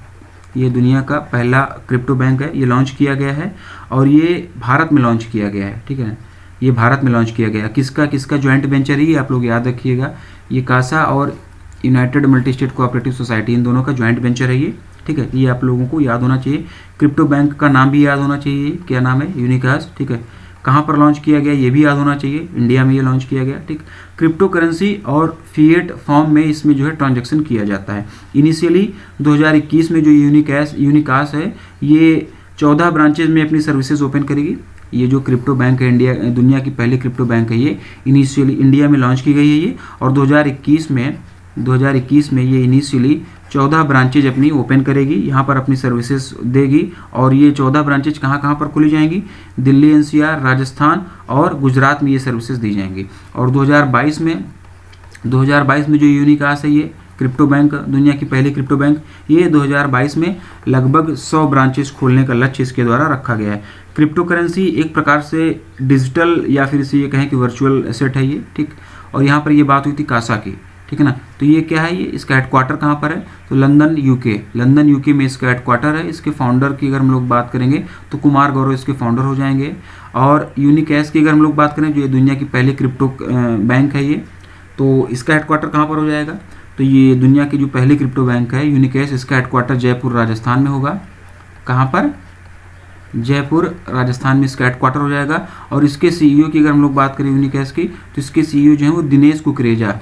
[SPEAKER 1] ये दुनिया का पहला क्रिप्टो बैंक है, ये लॉन्च किया गया है और ये भारत में लॉन्च किया गया है, ठीक है। ये भारत में लॉन्च किया गया, किसका ज्वाइंट वेंचर है ये आप लोग याद रखिएगा। ये कासा और united multi state cooperative society, इन दोनों का ज्वाइंट वेंचर है ये, ठीक है। ये आप लोगों को याद होना चाहिए। क्रिप्टो बैंक का नाम भी याद होना चाहिए, क्या नाम है, यूनिकास, ठीक है। कहाँ पर लॉन्च किया गया ये भी याद होना चाहिए, इंडिया में ये लॉन्च किया गया, ठीक। क्रिप्टो करेंसी और फिएट फॉर्म में इसमें जो है ट्रांजैक्शन किया जाता है। इनिशियली 2021 में जो यूनिकास है ये 14 ब्रांचेज में अपनी सर्विसेज ओपन करेगी। ये जो क्रिप्टो बैंक है दुनिया की पहली क्रिप्टो बैंक है, ये इनिशियली इंडिया में लॉन्च की गई है ये। और 2021 में 2021 में ये इनिशियली 14 ब्रांचेज अपनी ओपन करेगी, यहाँ पर अपनी सर्विसेज देगी। और ये 14 ब्रांचेज कहाँ कहाँ पर खुली जाएंगी? दिल्ली एनसीआर, राजस्थान और गुजरात में ये सर्विसेज दी जाएंगी। और 2022 में जो यूनिकास है, ये क्रिप्टो बैंक, दुनिया की पहली क्रिप्टो बैंक, ये 2022 में लगभग 100 ब्रांचेस खोलने का लक्ष्य इसके द्वारा रखा गया है। क्रिप्टो करेंसी एक प्रकार से डिजिटल या फिर इसे ये कहें कि वर्चुअल एसेट है ये, ठीक। और यहाँ पर ये बात हुई थी कासा की, ठीक है ना। तो ये क्या है, ये इसका हेडक्वार्टर कहाँ पर है? तो लंदन यूके में इसका हेडक्वार्टर है। इसके फाउंडर की अगर हम लोग बात करेंगे तो कुमार गौरव इसके फाउंडर हो जाएंगे। और यूनिकैश की अगर हम लोग बात करें, जो ये दुनिया की पहली क्रिप्टो बैंक है ये, तो इसका हेडक्वार्टर कहाँ पर हो जाएगा? तो ये दुनिया की जो पहली क्रिप्टो बैंक है यूनिकैश, इसका हेडक्वार्टर जयपुर राजस्थान में होगा। कहाँ पर? जयपुर राजस्थान में इसका हेडक्वार्टर हो जाएगा। और इसके सीईओ की अगर हम लोग बात करें यूनिकैश की, तो इसके सीईओ जो है वो दिनेश कुकरेजा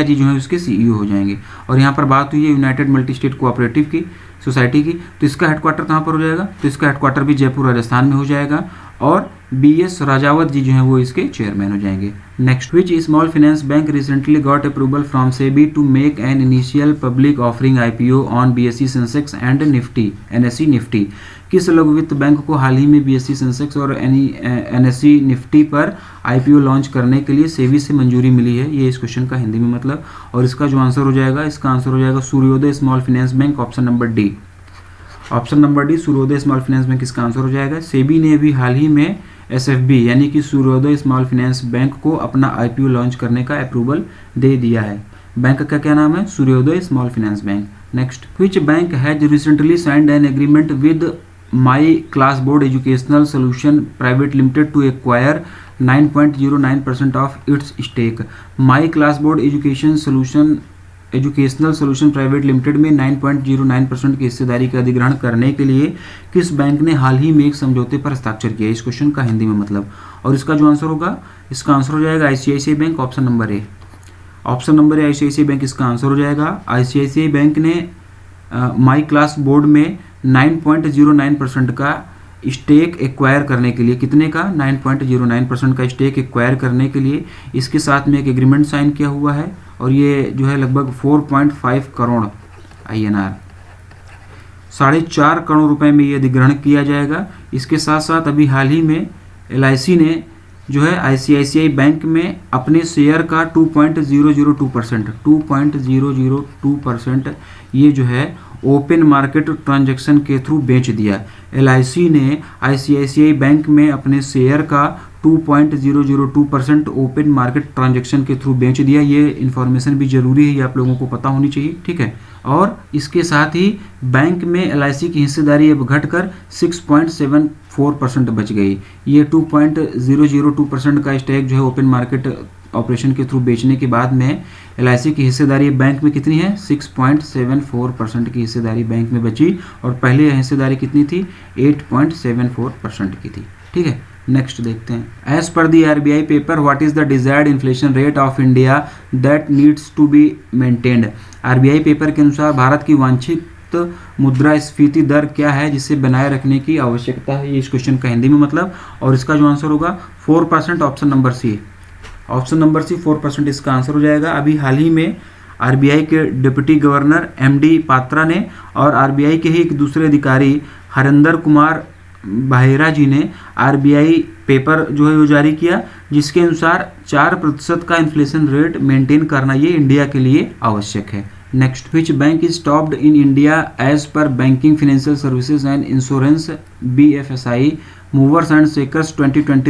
[SPEAKER 1] जी जो है उसके सीईओ हो जाएंगे। और यहाँ पर बात हुई है यूनाइटेड मल्टी स्टेट कोऑपरेटिव की सोसाइटी की, तो इसका हेडक्वार्टर कहाँ पर हो जाएगा? तो इसका हेडक्वार्टर भी जयपुर राजस्थान में हो जाएगा। और BS राजावत जी जो हैं वो इसके चेयरमैन हो जाएंगे। Next, which small finance bank recently got approval from SEBI to make an initial public offering IPO on BSE Sensex and Nifty NSE Nifty? किस लघु वित्त बैंक को हाल ही में BSE सेंसेक्स और NSE निफ्टी पर IPO लॉन्च करने के लिए सेबी से मंजूरी मिली है? ये इस क्वेश्चन का हिंदी में मतलब। और इसका जो आंसर हो जाएगा, इसका आंसर हो जाएगा सूर्योदय small finance bank, option number D. Option number D, सूर्योदय स्मॉल फाइनेंस बैंक इसका आंसर हो जाएगा। सेबी ने अभी हाल ही में SFB यानी कि सूर्योदय स्मॉल फाइनेंस बैंक को अपना IPO लॉन्च करने का अप्रूवल दे दिया है। बैंक का क्या नाम है? Suryoday small finance bank. Next, which bank has recently signed an agreement with my class board educational solution private limited to acquire 9.09% of its stake? My class board educational solution private limited में 9.09% की हिस्सेदारी का अधिग्रहण करने के लिए किस बैंक ने हाल ही में एक समझौते पर हस्ताक्षर किया? इस क्वेश्चन का हिंदी में मतलब। और इसका जो आंसर होगा, इसका आंसर हो जाएगा ICICI बैंक, ऑप्शन नंबर ए। ऑप्शन नंबर ए ICICI बैंक इसका आंसर हो जाएगा। ICICI बैंक ने माई क्लास बोर्ड में 9.09% का स्टेक एक्वायर करने के लिए, कितने का? 9.09% का स्टेक एक्वायर करने के लिए इसके साथ में एक एग्रीमेंट साइन किया हुआ है। और ये जो है लगभग 4.5 करोड़ INR, 4.5 करोड़ रुपए में ये अधिग्रहण किया जाएगा। इसके साथ साथ अभी हाल ही में LIC ने जो है ICICI बैंक में अपने शेयर का 2.002% ये जो है ओपन मार्केट ट्रांजैक्शन के थ्रू बेच दिया। LIC ने ICICI बैंक में अपने शेयर का 2.002% ओपन मार्केट ट्रांजैक्शन के थ्रू बेच दिया। ये इन्फॉर्मेशन भी जरूरी है, ये आप लोगों को पता होनी चाहिए, ठीक है। और इसके साथ ही बैंक में LIC की हिस्सेदारी अब घटकर 6.74% बच गई। ये 2.002% का स्टेक जो है ओपन मार्केट ऑपरेशन के थ्रू बेचने के बाद में LIC की हिस्सेदारी बैंक में कितनी है? 6.74% की हिस्सेदारी बैंक में बची। और पहले हिस्सेदारी कितनी थी? 8.74% की थी, ठीक है। नेक्स्ट देखते हैं, as per the RBI paper what is the desired inflation rate of India that needs to be maintained? RBI paper के अनुसार भारत की वांछित मुद्रास्फीति दर क्या है जिसे बनाए रखने की आवश्यकता है? ये इस क्वेश्चन का हिंदी में मतलब। और इसका जो आंसर होगा 4%, option number C. Option number C 4% इसका आंसर हो जाएगा। अभी हाल ही में RBI के डिप्टी गवर्नर MD पात्रा ने और RBI के ही एक दूसरे अधिकारी हरिंदर कुमार बाहेरा जी ने RBI पेपर जो है वो जारी किया, जिसके अनुसार 4% का इन्फ्लेशन रेट मेंटेन करना ये इंडिया के लिए आवश्यक है। Next, which bank is topped in India as per banking financial services and insurance BFSI movers and shakers 2020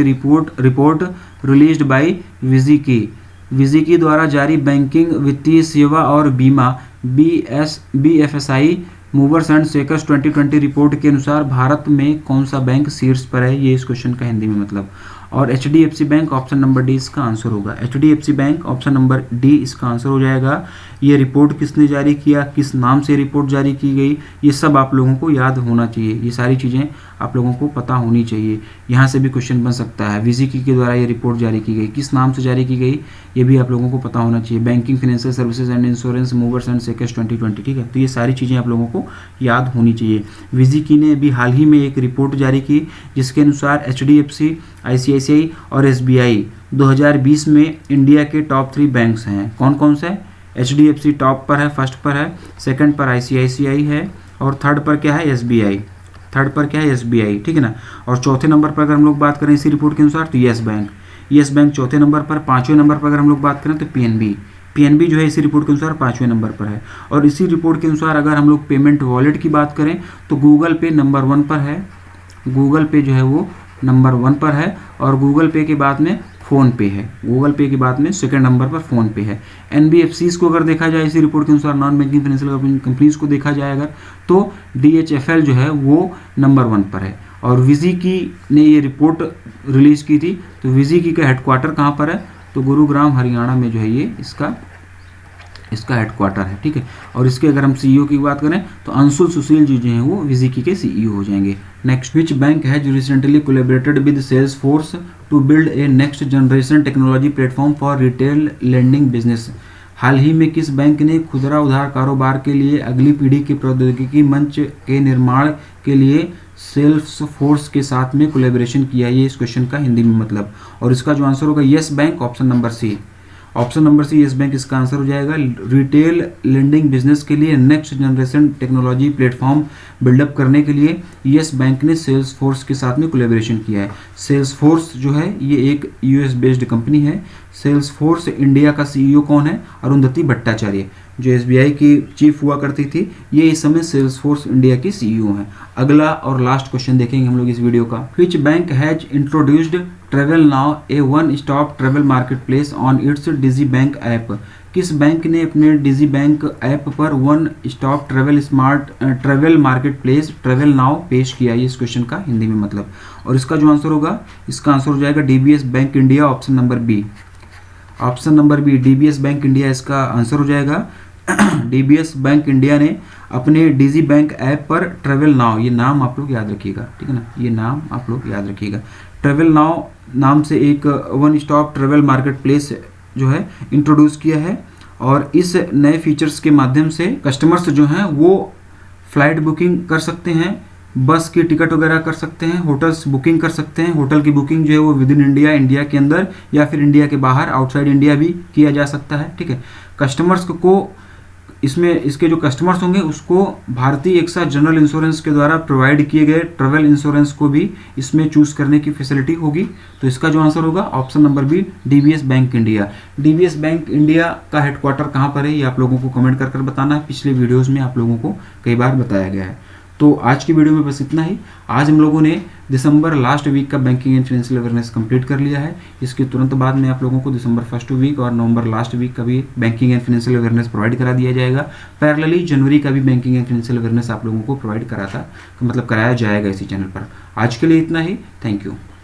[SPEAKER 1] report released by Wizikey द्वारा जारी बैंकिंग, वित्तीय सेवा और बीमा BFSI movers and shakers 2020 report के अनुसार भारत में कौन सा बैंक शीर्ष पर है? ये इस क्वेश्चन का हिंदी में मतलब। और HDFC bank, option number D इसका आंसर होगा। HDFC bank, option number D इसका आंसर हो जाएगा। ये रिपोर्ट किसने जारी किया, किस नाम से रिपोर्ट जारी की गई, ये सब आप लोगों को याद होना चाहिए। ये सारी चीज़ें आप लोगों को पता होनी चाहिए। यहाँ से भी क्वेश्चन बन सकता है, विजिकी के द्वारा ये रिपोर्ट जारी की गई, किस नाम से जारी की गई, ये भी आप लोगों को पता होना चाहिए। Banking financial services and insurance movers and shakers 2020, ठीक है। तो ये सारी चीज़ें आप लोगों को याद होनी चाहिए। विजिकी ने अभी हाल ही में एक रिपोर्ट जारी की, जिसके अनुसार HDFC, ICICI और SBI 2020 में इंडिया के टॉप 3 बैंक्स हैं। कौन कौन से? HDFC टॉप पर है, फर्स्ट पर है, सेकंड पर ICICI है और थर्ड पर क्या है SBI, थर्ड पर क्या है SBI, ठीक है ना। और चौथे नंबर पर अगर हम लोग बात करें इसी रिपोर्ट के अनुसार तो येस बैंक चौथे नंबर पर। पाँचवें नंबर पर अगर हम लोग बात करें तो PNB जो है इसी रिपोर्ट के अनुसार 5वें नंबर पर है। और इसी रिपोर्ट के अनुसार अगर हम लोग पेमेंट वॉलेट की बात करें तो गूगल पे नंबर 1 पर है, गूगल पे जो है वो नंबर 1 पर है और गूगल पे के बाद में फ़ोन पे है, गूगल पे के बाद में सेकंड नंबर पर फ़ोन पे है। NBFCs को अगर देखा जाए इसी रिपोर्ट के अनुसार, नॉन बैंकिंग फाइनेंशियल कंपनीज को देखा जाए अगर तो DHFL जो है वो नंबर 1 पर है। और विजिकी ने ये रिपोर्ट रिलीज़ की थी, तो विजिकी का हेडक्वार्टर कहाँ पर है तो गुरुग्राम हरियाणा में जो है ये इसका हेडक्वार्टर है, ठीक है। और इसके अगर हम CEO की बात करें तो अंशुल सुशील जी जो हैं वो विजिकी के CEO हो जाएंगे। Next, which bank has recently collaborated with Salesforce to build a next generation technology platform for retail lending business. हाल ही में किस बैंक ने खुदरा उधार कारोबार के लिए अगली पीढ़ी के प्रौद्योगिकी मंच के निर्माण के लिए सेल्सफोर्स के साथ में कोलैबोरेशन किया है? ये इस क्वेश्चन का हिंदी में मतलब। और इसका जो आंसर होगा Yes bank, option number C, option number C Yes bank इसका आंसर हो जाएगा। रिटेल लेंडिंग बिजनेस के लिए next generation technology platform buildup करने के लिए येस बैंक ने सेल्सफोर्स के साथ में कोलैबोरेशन किया है। सेल्सफोर्स जो है ये एक US बेस्ड कंपनी है। सेल्सफोर्स इंडिया का CEO कौन है? अरुंधति भट्टाचार्य, जो SBI की चीफ हुआ करती थी, ये इस समय सेल्सफोर्स इंडिया की CEO हैं। अगला और लास्ट क्वेश्चन देखेंगे हम लोग इस वीडियो का। Which bank has introduced travel now a one stop travel marketplace on its digibank app? किस बैंक ने अपने डिजी बैंक ऐप पर one stop travel marketplace travel now पेश किया? ये इस क्वेश्चन का हिंदी में मतलब। और इसका जो आंसर होगा, इसका आंसर हो जाएगा DBS bank India, option number B, option number B DBS bank India इसका आंसर हो जाएगा। DBS बैंक इंडिया ने अपने डिजी बैंक ऐप पर ट्रेवल नाउ, ये नाम आप लोग याद रखिएगा, ठीक है ना, ये नाम आप लोग याद रखिएगा। ट्रेवल नाउ नाम से एक one stop travel market place जो है इंट्रोड्यूस किया है। और इस नए फीचर्स के माध्यम से कस्टमर्स जो हैं वो फ्लाइट बुकिंग कर सकते हैं, बस की टिकट वगैरह कर सकते हैं, होटल्स बुकिंग कर सकते हैं। होटल की बुकिंग जो है वो विद इन इंडिया के अंदर या फिर इंडिया के बाहर आउटसाइड इंडिया भी किया जा सकता है, ठीक है। कस्टमर्स को इसमें इसके जो कस्टमर्स होंगे उसको भारतीय एक्सा जनरल इंश्योरेंस के द्वारा प्रोवाइड किए गए ट्रैवल इंश्योरेंस को भी इसमें चूज करने की फैसिलिटी होगी। तो इसका जो आंसर होगा option number B DBS bank India. DBS bank India का हेडक्वार्टर कहाँ पर है ये आप लोगों को कमेंट कर बताना है। पिछले वीडियोज़ में आप लोगों को कई बार बताया गया है। तो आज की वीडियो में बस इतना ही। आज हम लोगों ने दिसंबर लास्ट वीक का banking and financial awareness complete कर लिया है। इसके तुरंत बाद में आप लोगों को दिसंबर फर्स्ट वीक और नवंबर लास्ट वीक का भी banking and financial awareness provide करा दिया जाएगा। पैरेलली जनवरी का भी बैंकिंग एंड फाइनेंशियल अवेयरनेस आप लोगों को प्रोवाइड कराया जाएगा इसी चैनल पर। आज के लिए इतना ही। Thank you.